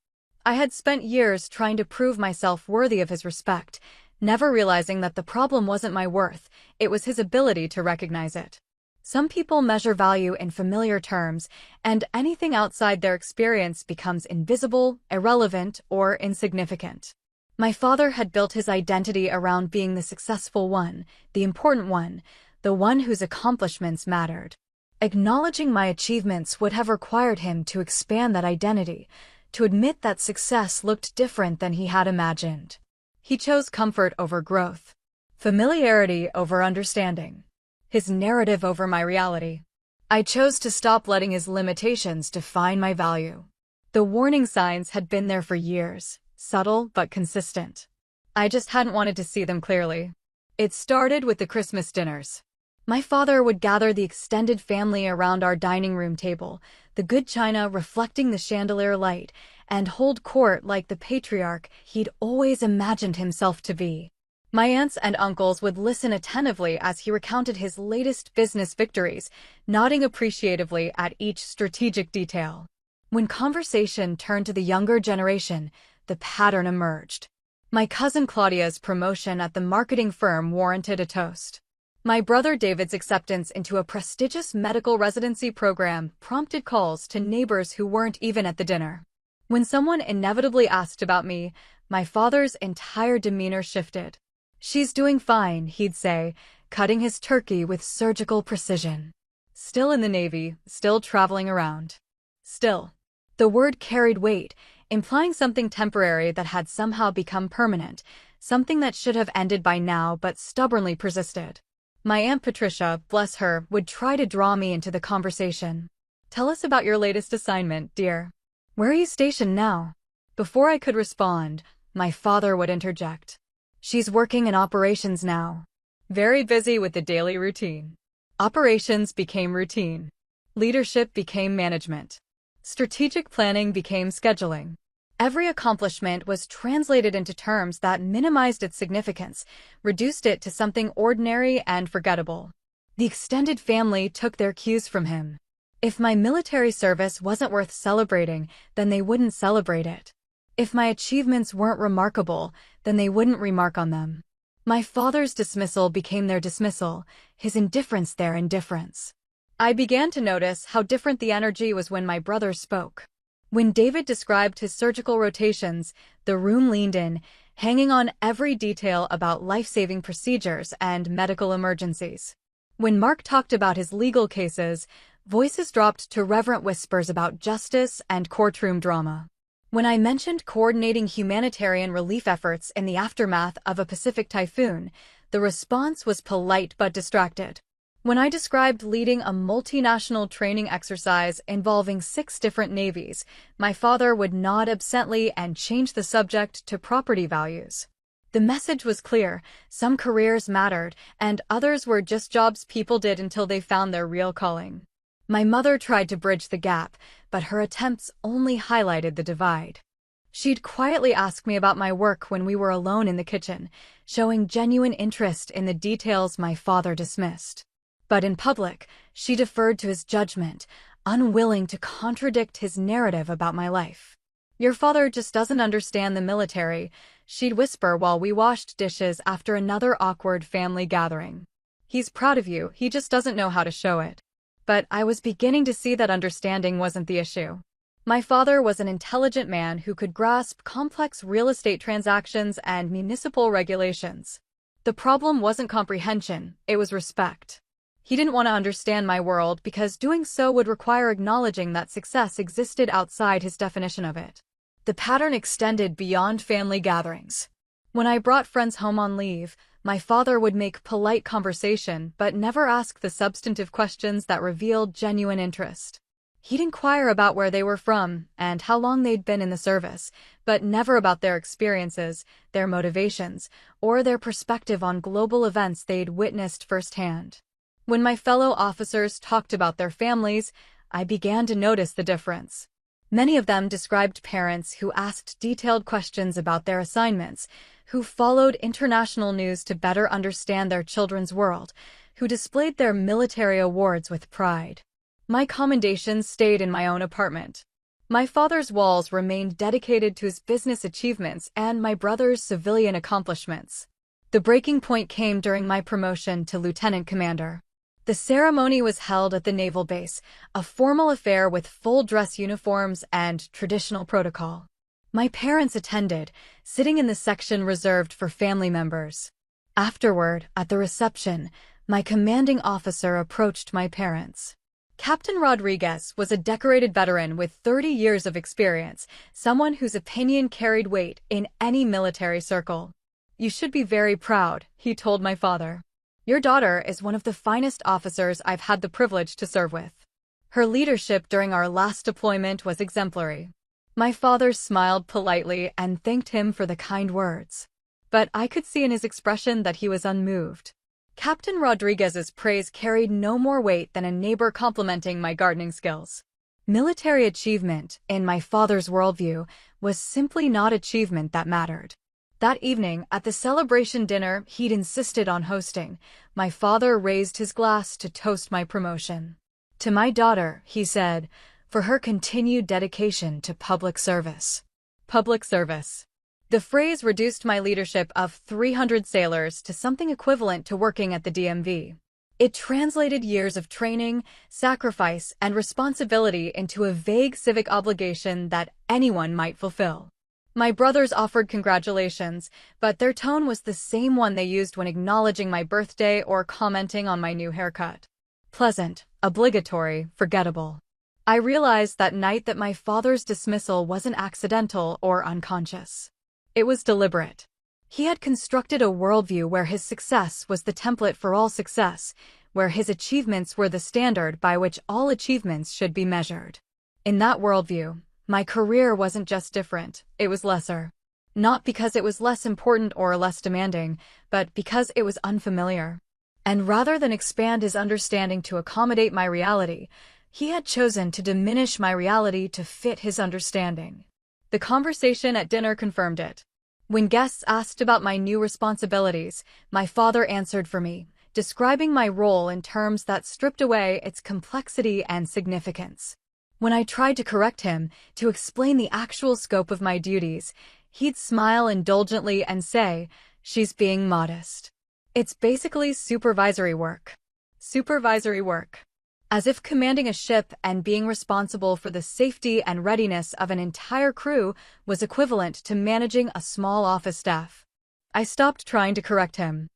[SPEAKER 1] I had spent years trying to prove myself worthy of his respect, never realizing that the problem wasn't my worth, it was his ability to recognize it. Some people measure value in familiar terms, and anything outside their experience becomes invisible, irrelevant, or insignificant. My father had built his identity around being the successful one, the important one, the one whose accomplishments mattered. Acknowledging my achievements would have required him to expand that identity, to admit that success looked different than he had imagined. He chose comfort over growth, familiarity over understanding. His narrative over my reality. I chose to stop letting his limitations define my value. The warning signs had been there for years, subtle but consistent. I just hadn't wanted to see them clearly. It started with the Christmas dinners. My father would gather the extended family around our dining room table, the good china reflecting the chandelier light, and hold court like the patriarch he'd always imagined himself to be. My aunts and uncles would listen attentively as he recounted his latest business victories, nodding appreciatively at each strategic detail. When conversation turned to the younger generation, the pattern emerged. My cousin Claudia's promotion at the marketing firm warranted a toast. My brother David's acceptance into a prestigious medical residency program prompted calls to neighbors who weren't even at the dinner. When someone inevitably asked about me, my father's entire demeanor shifted. "She's doing fine," he'd say, cutting his turkey with surgical precision. Still in the Navy, still traveling around. Still. The word carried weight, implying something temporary that had somehow become permanent, something that should have ended by now but stubbornly persisted. My Aunt Patricia, bless her, would try to draw me into the conversation. "Tell us about your latest assignment, dear. Where are you stationed now?" Before I could respond, my father would interject. "She's working in operations now." Very busy with the daily routine. Operations became routine. Leadership became management. Strategic planning became scheduling. Every accomplishment was translated into terms that minimized its significance, reduced it to something ordinary and forgettable. The extended family took their cues from him. If my military service wasn't worth celebrating, then they wouldn't celebrate it. If my achievements weren't remarkable, then they wouldn't remark on them. My father's dismissal became their dismissal, his indifference their indifference. I began to notice how different the energy was when my brother spoke. When David described his surgical rotations, the room leaned in, hanging on every detail about life-saving procedures and medical emergencies. When Mark talked about his legal cases, Voices dropped to reverent whispers about justice and courtroom drama. When I mentioned coordinating humanitarian relief efforts in the aftermath of a Pacific typhoon, the response was polite but distracted. When I described leading a multinational training exercise involving 6 different navies, my father would nod absently and change the subject to property values. The message was clear: some careers mattered, and others were just jobs people did until they found their real calling. My mother tried to bridge the gap, but her attempts only highlighted the divide. She'd quietly ask me about my work when we were alone in the kitchen, showing genuine interest in the details my father dismissed. But in public, she deferred to his judgment, unwilling to contradict his narrative about my life. "Your father just doesn't understand the military," she'd whisper while we washed dishes after another awkward family gathering. "He's proud of you, he just doesn't know how to show it." But I was beginning to see that understanding wasn't the issue. My father was an intelligent man who could grasp complex real estate transactions and municipal regulations. The problem wasn't comprehension, it was respect. He didn't want to understand my world because doing so would require acknowledging that success existed outside his definition of it. The pattern extended beyond family gatherings. When I brought friends home on leave, my father would make polite conversation but never ask the substantive questions that revealed genuine interest. He'd inquire about where they were from and how long they'd been in the service, but never about their experiences, their motivations, or their perspective on global events they'd witnessed firsthand. When my fellow officers talked about their families, I began to notice the difference. Many of them described parents who asked detailed questions about their assignments, who followed international news to better understand their children's world, who displayed their military awards with pride. My commendations stayed in my own apartment. My father's walls remained dedicated to his business achievements and my brother's civilian accomplishments. The breaking point came during my promotion to lieutenant commander. The ceremony was held at the naval base, a formal affair with full dress uniforms and traditional protocol. My parents attended, sitting in the section reserved for family members. Afterward, at the reception, my commanding officer approached my parents. Captain Rodriguez was a decorated veteran with 30 years of experience, someone whose opinion carried weight in any military circle. "You should be very proud," he told my father. "Your daughter is one of the finest officers I've had the privilege to serve with. Her leadership during our last deployment was exemplary." My father smiled politely and thanked him for the kind words. But I could see in his expression that he was unmoved. Captain Rodriguez's praise carried no more weight than a neighbor complimenting my gardening skills. Military achievement, in my father's worldview, was simply not achievement that mattered. That evening, at the celebration dinner he'd insisted on hosting, my father raised his glass to toast my promotion. "To my daughter," he said, "for her continued dedication to public service." Public service. The phrase reduced my leadership of 300 sailors to something equivalent to working at the DMV. It translated years of training, sacrifice, and responsibility into a vague civic obligation that anyone might fulfill. My brothers offered congratulations, but their tone was the same one they used when acknowledging my birthday or commenting on my new haircut. Pleasant, obligatory, forgettable. I realized that night that my father's dismissal wasn't accidental or unconscious. It was deliberate. He had constructed a worldview where his success was the template for all success, where his achievements were the standard by which all achievements should be measured. In that worldview, my career wasn't just different, it was lesser. Not because it was less important or less demanding, but because it was unfamiliar. And rather than expand his understanding to accommodate my reality, he had chosen to diminish my reality to fit his understanding. The conversation at dinner confirmed it. When guests asked about my new responsibilities, my father answered for me, describing my role in terms that stripped away its complexity and significance. When I tried to correct him, to explain the actual scope of my duties, he'd smile indulgently and say, "She's being modest. It's basically supervisory work." Supervisory work. As if commanding a ship and being responsible for the safety and readiness of an entire crew was equivalent to managing a small office staff. I stopped trying to correct him.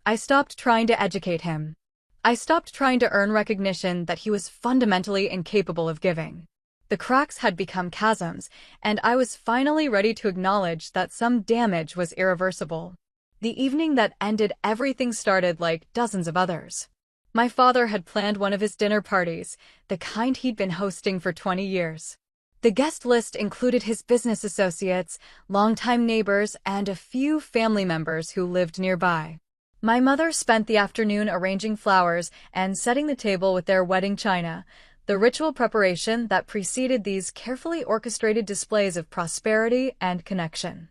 [SPEAKER 1] I stopped trying to educate him. I stopped trying to earn recognition that he was fundamentally incapable of giving. The cracks had become chasms, and I was finally ready to acknowledge that some damage was irreversible. The evening that ended everything started like dozens of others. My father had planned one of his dinner parties, the kind he'd been hosting for 20 years. The guest list included his business associates, longtime neighbors, and a few family members who lived nearby. My mother spent the afternoon arranging flowers and setting the table with their wedding china, the ritual preparation that preceded these carefully orchestrated displays of prosperity and connection.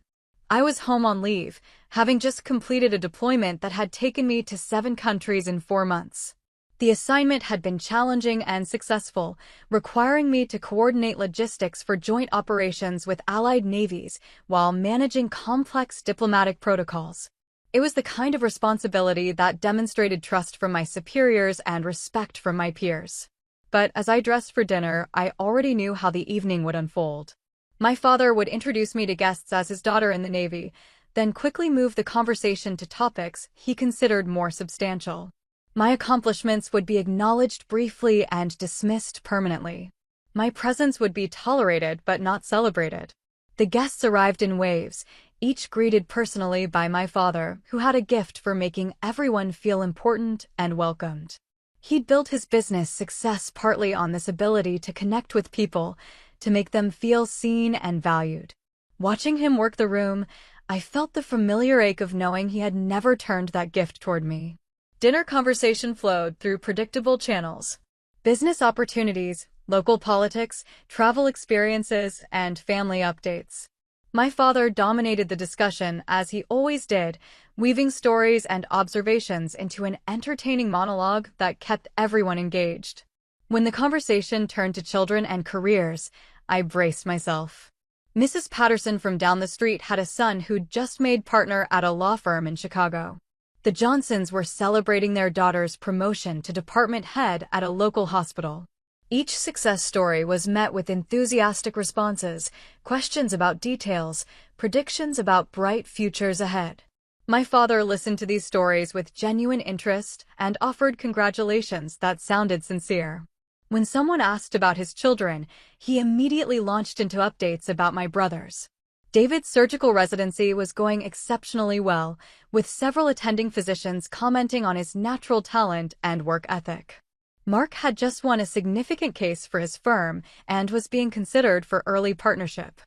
[SPEAKER 1] I was home on leave, having just completed a deployment that had taken me to 7 countries in 4 months. The assignment had been challenging and successful, requiring me to coordinate logistics for joint operations with allied navies while managing complex diplomatic protocols. It was the kind of responsibility that demonstrated trust from my superiors and respect from my peers. But as I dressed for dinner, I already knew how the evening would unfold. My father would introduce me to guests as his daughter in the Navy, then quickly move the conversation to topics he considered more substantial. My accomplishments would be acknowledged briefly and dismissed permanently. My presence would be tolerated but not celebrated. The guests arrived in waves, each greeted personally by my father, who had a gift for making everyone feel important and welcomed. He'd built his business success partly on this ability to connect with people, to make them feel seen and valued. Watching him work the room, I felt the familiar ache of knowing he had never turned that gift toward me. Dinner conversation flowed through predictable channels. Business opportunities, local politics, travel experiences, and family updates. My father dominated the discussion, as he always did, weaving stories and observations into an entertaining monologue that kept everyone engaged. When the conversation turned to children and careers, I braced myself. Mrs. Patterson from down the street had a son who'd just made partner at a law firm in Chicago. The Johnsons were celebrating their daughter's promotion to department head at a local hospital. Each success story was met with enthusiastic responses, questions about details, predictions about bright futures ahead. My father listened to these stories with genuine interest and offered congratulations that sounded sincere. When someone asked about his children, he immediately launched into updates about my brothers. David's surgical residency was going exceptionally well, with several attending physicians commenting on his natural talent and work ethic. Mark had just won a significant case for his firm and was being considered for early partnership.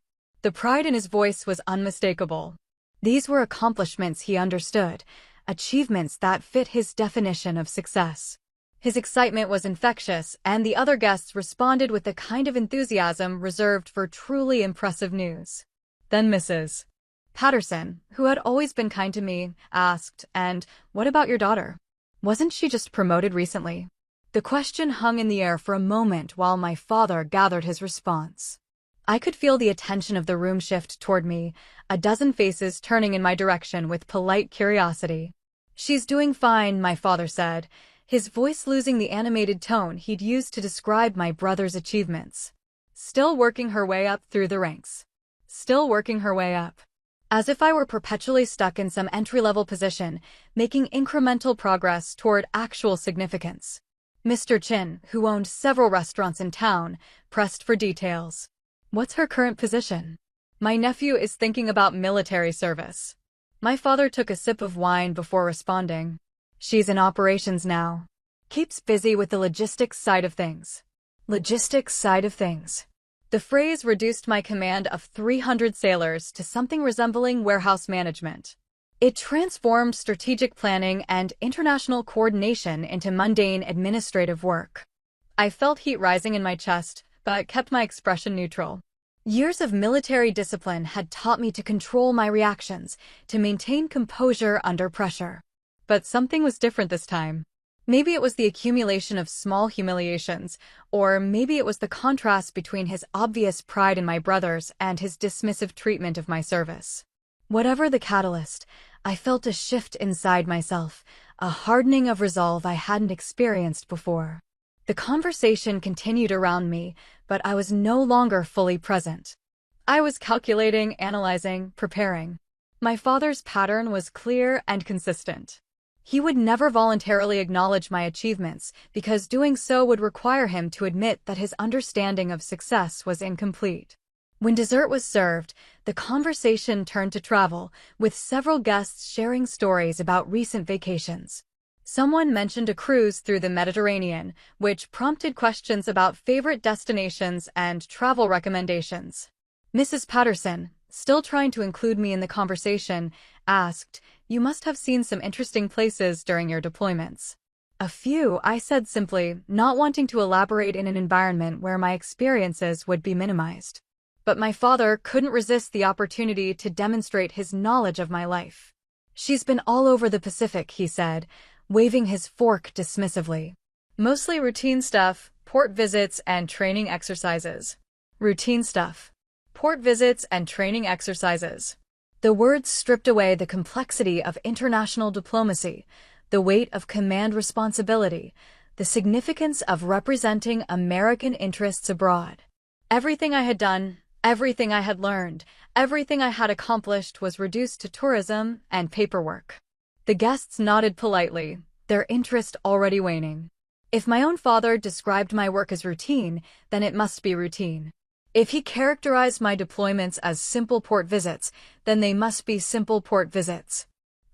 [SPEAKER 1] The pride in his voice was unmistakable. These were accomplishments he understood, achievements that fit his definition of success. His excitement was infectious, and the other guests responded with the kind of enthusiasm reserved for truly impressive news. Then Mrs. Patterson, who had always been kind to me, asked, "And what about your daughter? Wasn't she just promoted recently?" The question hung in the air for a moment while my father gathered his response. I could feel the attention of the room shift toward me, a dozen faces turning in my direction with polite curiosity. "She's doing fine," my father said, his voice losing the animated tone he'd used to describe my brother's achievements. "Still working her way up through the ranks. Still working her way up." As if I were perpetually stuck in some entry-level position, making incremental progress toward actual significance. Mr. Chin, who owned several restaurants in town, pressed for details. "What's her current position?" "My nephew is thinking about military service." My father took a sip of wine before responding. "She's in operations now. Keeps busy with the logistics side of things." Logistics side of things. The phrase reduced my command of 300 sailors to something resembling warehouse management. It transformed strategic planning and international coordination into mundane administrative work. I felt heat rising in my chest, but kept my expression neutral. Years of military discipline had taught me to control my reactions, to maintain composure under pressure. But something was different this time. Maybe it was the accumulation of small humiliations, or maybe it was the contrast between his obvious pride in my brothers and his dismissive treatment of my service. Whatever the catalyst, I felt a shift inside myself, a hardening of resolve I hadn't experienced before. The conversation continued around me, but I was no longer fully present. I was calculating, analyzing, preparing. My father's pattern was clear and consistent. He would never voluntarily acknowledge my achievements because doing so would require him to admit that his understanding of success was incomplete. When dessert was served, the conversation turned to travel, with several guests sharing stories about recent vacations. Someone mentioned a cruise through the Mediterranean, which prompted questions about favorite destinations and travel recommendations. Mrs. Patterson, still trying to include me in the conversation, asked, "You must have seen some interesting places during your deployments." "A few," I said simply, not wanting to elaborate in an environment where my experiences would be minimized. But my father couldn't resist the opportunity to demonstrate his knowledge of my life. "She's been all over the Pacific," he said, waving his fork dismissively. "Mostly routine stuff, port visits and training exercises." Routine stuff. Port visits and training exercises. The words stripped away the complexity of international diplomacy, the weight of command responsibility, the significance of representing American interests abroad. Everything I had done, everything I had learned, everything I had accomplished was reduced to tourism and paperwork. The guests nodded politely, their interest already waning. If my own father described my work as routine, then it must be routine. If he characterized my deployments as simple port visits, then they must be simple port visits.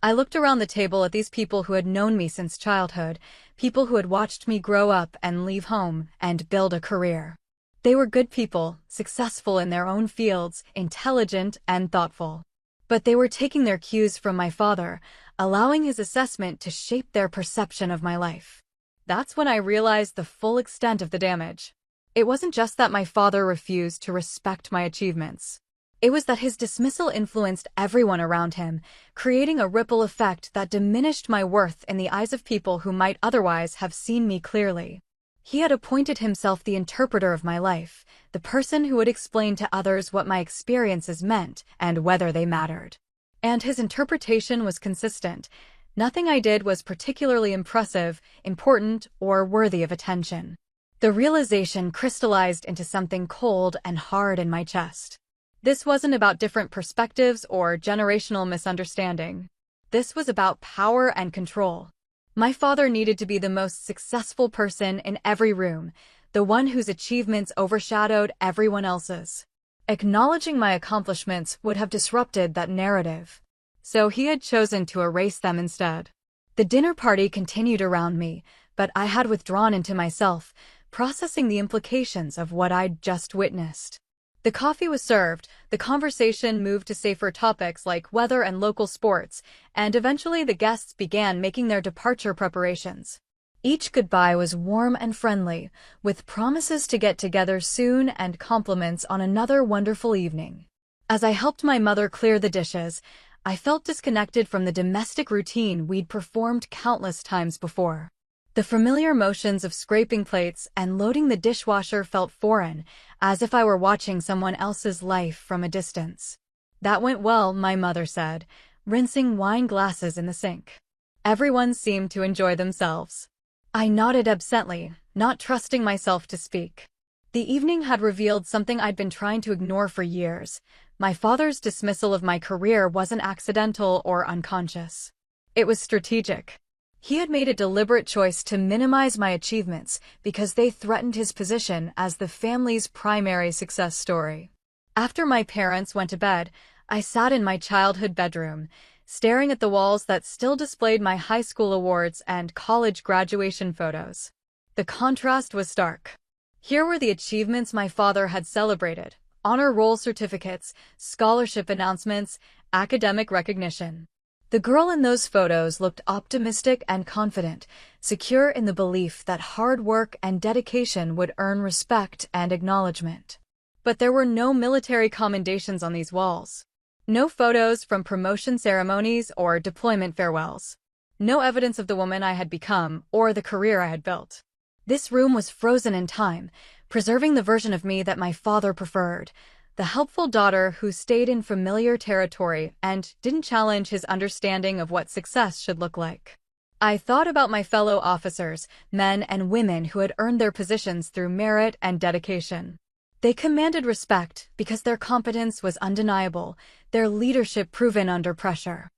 [SPEAKER 1] I looked around the table at these people who had known me since childhood, people who had watched me grow up and leave home and build a career. They were good people, successful in their own fields, intelligent and thoughtful. But they were taking their cues from my father, allowing his assessment to shape their perception of my life. That's when I realized the full extent of the damage. It wasn't just that my father refused to respect my achievements. It was that his dismissal influenced everyone around him, creating a ripple effect that diminished my worth in the eyes of people who might otherwise have seen me clearly. He had appointed himself the interpreter of my life, the person who would explain to others what my experiences meant and whether they mattered. And his interpretation was consistent. Nothing I did was particularly impressive, important, or worthy of attention. The realization crystallized into something cold and hard in my chest. This wasn't about different perspectives or generational misunderstanding. This was about power and control. My father needed to be the most successful person in every room, the one whose achievements overshadowed everyone else's. Acknowledging my accomplishments would have disrupted that narrative. So he had chosen to erase them instead. The dinner party continued around me, but I had withdrawn into myself, processing the implications of what I'd just witnessed. The coffee was served, the conversation moved to safer topics like weather and local sports, and eventually the guests began making their departure preparations. Each goodbye was warm and friendly, with promises to get together soon and compliments on another wonderful evening. As I helped my mother clear the dishes, I felt disconnected from the domestic routine we'd performed countless times before. The familiar motions of scraping plates and loading the dishwasher felt foreign, as if I were watching someone else's life from a distance. "That went well," my mother said, rinsing wine glasses in the sink. Everyone seemed to enjoy themselves. I nodded absently, not trusting myself to speak. The evening had revealed something I'd been trying to ignore for years. My father's dismissal of my career wasn't accidental or unconscious. It was strategic. He had made a deliberate choice to minimize my achievements because they threatened his position as the family's primary success story. After my parents went to bed, I sat in my childhood bedroom, staring at the walls that still displayed my high school awards and college graduation photos. The contrast was stark. Here were the achievements my father had celebrated: honor roll certificates, scholarship announcements, academic recognition. The girl in those photos looked optimistic and confident, secure in the belief that hard work and dedication would earn respect and acknowledgement. But there were no military commendations on these walls. No photos from promotion ceremonies or deployment farewells. No evidence of the woman I had become or the career I had built. This room was frozen in time, preserving the version of me that my father preferred, the helpful daughter who stayed in familiar territory and didn't challenge his understanding of what success should look like. I thought about my fellow officers, men and women who had earned their positions through merit and dedication. They commanded respect because their competence was undeniable, their leadership proven under pressure.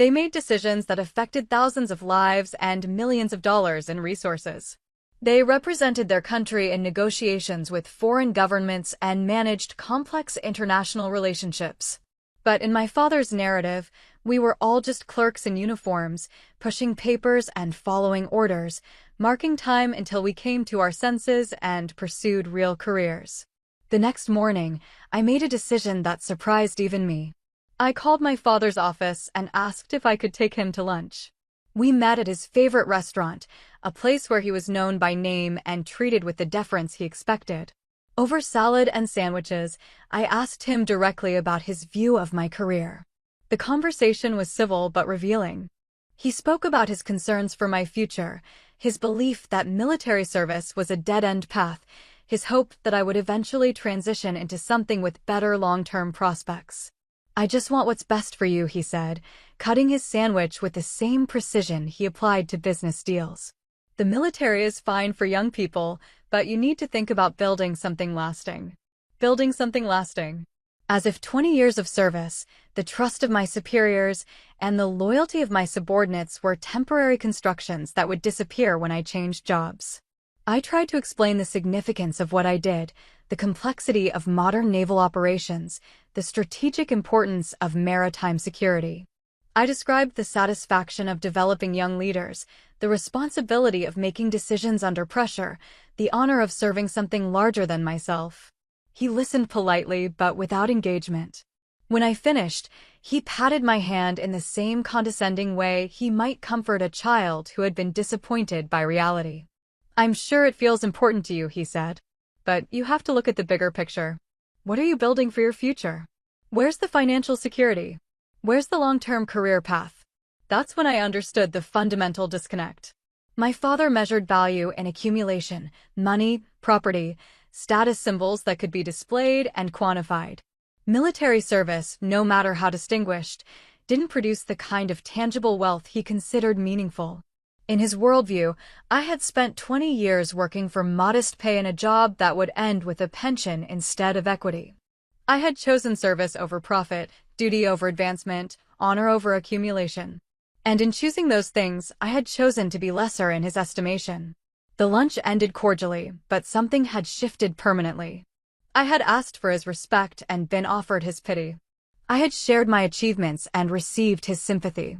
[SPEAKER 1] They made decisions that affected thousands of lives and millions of dollars in resources. They represented their country in negotiations with foreign governments and managed complex international relationships. But in my father's narrative, we were all just clerks in uniforms, pushing papers and following orders, marking time until we came to our senses and pursued real careers. The next morning, I made a decision that surprised even me. I called my father's office and asked if I could take him to lunch. We met at his favorite restaurant, a place where he was known by name and treated with the deference he expected. Over salad and sandwiches, I asked him directly about his view of my career. The conversation was civil but revealing. He spoke about his concerns for my future, his belief that military service was a dead-end path, his hope that I would eventually transition into something with better long-term prospects. "I just want what's best for you," he said, cutting his sandwich with the same precision he applied to business deals. "The military is fine for young people, but you need to think about building something lasting." Building something lasting. As if 20 years of service, the trust of my superiors, and the loyalty of my subordinates were temporary constructions that would disappear when I changed jobs. I tried to explain the significance of what I did, the complexity of modern naval operations, the strategic importance of maritime security. I described the satisfaction of developing young leaders, the responsibility of making decisions under pressure, the honor of serving something larger than myself. He listened politely but without engagement. When I finished, he patted my hand in the same condescending way he might comfort a child who had been disappointed by reality. "I'm sure it feels important to you," he said. "But you have to look at the bigger picture. What are you building for your future? Where's the financial security? Where's the long-term career path?" That's when I understood the fundamental disconnect. My father measured value in accumulation, money, property, status symbols that could be displayed and quantified. Military service, no matter how distinguished, didn't produce the kind of tangible wealth he considered meaningful. In his worldview, I had spent 20 years working for modest pay in a job that would end with a pension instead of equity. I had chosen service over profit, duty over advancement, honor over accumulation. And in choosing those things, I had chosen to be lesser in his estimation. The lunch ended cordially, but something had shifted permanently. I had asked for his respect and been offered his pity. I had shared my achievements and received his sympathy.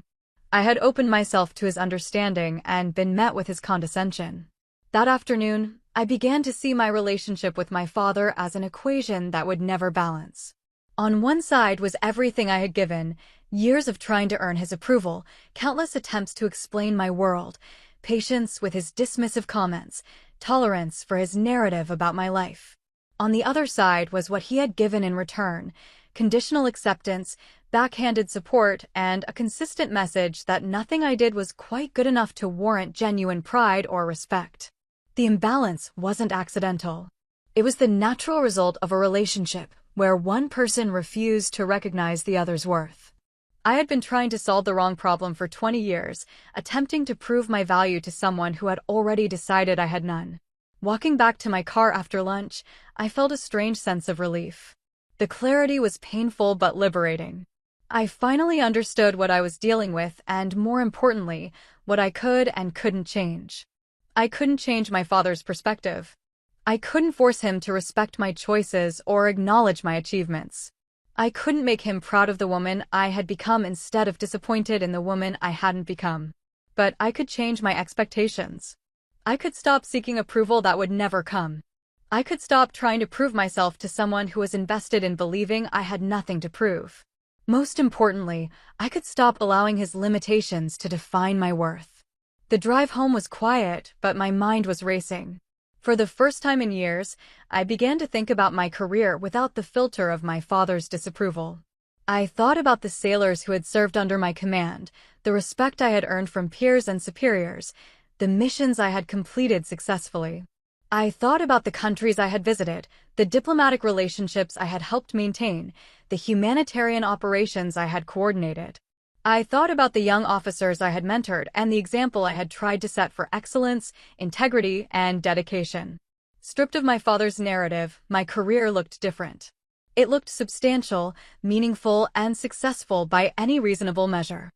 [SPEAKER 1] I had opened myself to his understanding and been met with his condescension. That afternoon, I began to see my relationship with my father as an equation that would never balance. On one side was everything I had given, years of trying to earn his approval, countless attempts to explain my world, patience with his dismissive comments, tolerance for his narrative about my life. On the other side was what he had given in return, conditional acceptance, backhanded support, and a consistent message that nothing I did was quite good enough to warrant genuine pride or respect. The imbalance wasn't accidental. It was the natural result of a relationship where one person refused to recognize the other's worth. I had been trying to solve the wrong problem for 20 years, attempting to prove my value to someone who had already decided I had none. Walking back to my car after lunch, I felt a strange sense of relief. The clarity was painful but liberating. I finally understood what I was dealing with and, more importantly, what I could and couldn't change. I couldn't change my father's perspective. I couldn't force him to respect my choices or acknowledge my achievements. I couldn't make him proud of the woman I had become instead of disappointed in the woman I hadn't become. But I could change my expectations. I could stop seeking approval that would never come. I could stop trying to prove myself to someone who was invested in believing I had nothing to prove. Most importantly, I could stop allowing his limitations to define my worth. The drive home was quiet, but my mind was racing. For the first time in years, I began to think about my career without the filter of my father's disapproval. I thought about the sailors who had served under my command, the respect I had earned from peers and superiors, the missions I had completed successfully. I thought about the countries I had visited, the diplomatic relationships I had helped maintain, the humanitarian operations I had coordinated. I thought about the young officers I had mentored and the example I had tried to set for excellence, integrity, and dedication. Stripped of my father's narrative, my career looked different. It looked substantial, meaningful, and successful by any reasonable measure.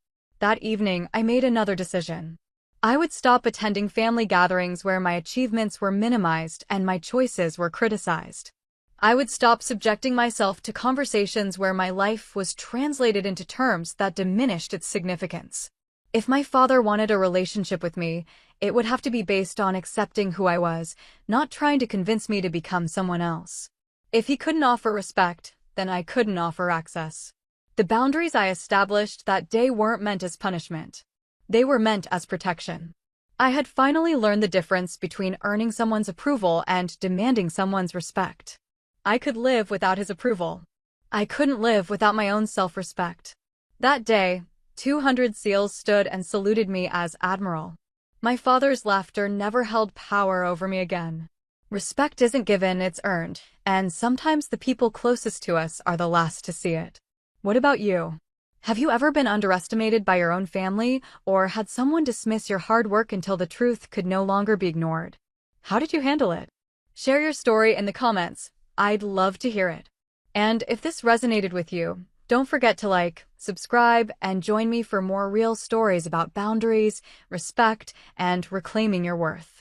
[SPEAKER 1] That evening, I made another decision. I would stop attending family gatherings where my achievements were minimized and my choices were criticized. I would stop subjecting myself to conversations where my life was translated into terms that diminished its significance. If my father wanted a relationship with me, it would have to be based on accepting who I was, not trying to convince me to become someone else. If he couldn't offer respect, then I couldn't offer access. The boundaries I established that day weren't meant as punishment. They were meant as protection. I had finally learned the difference between earning someone's approval and demanding someone's respect. I could live without his approval. I couldn't live without my own self-respect. That day, 200 SEALs stood and saluted me as Admiral. My father's laughter never held power over me again. Respect isn't given, it's earned, and sometimes the people closest to us are the last to see it. What about you? Have you ever been underestimated by your own family, or had someone dismiss your hard work until the truth could no longer be ignored? How did you handle it? Share your story in the comments. I'd love to hear it. And if this resonated with you, don't forget to like, subscribe, and join me for more real stories about boundaries, respect, and reclaiming your worth.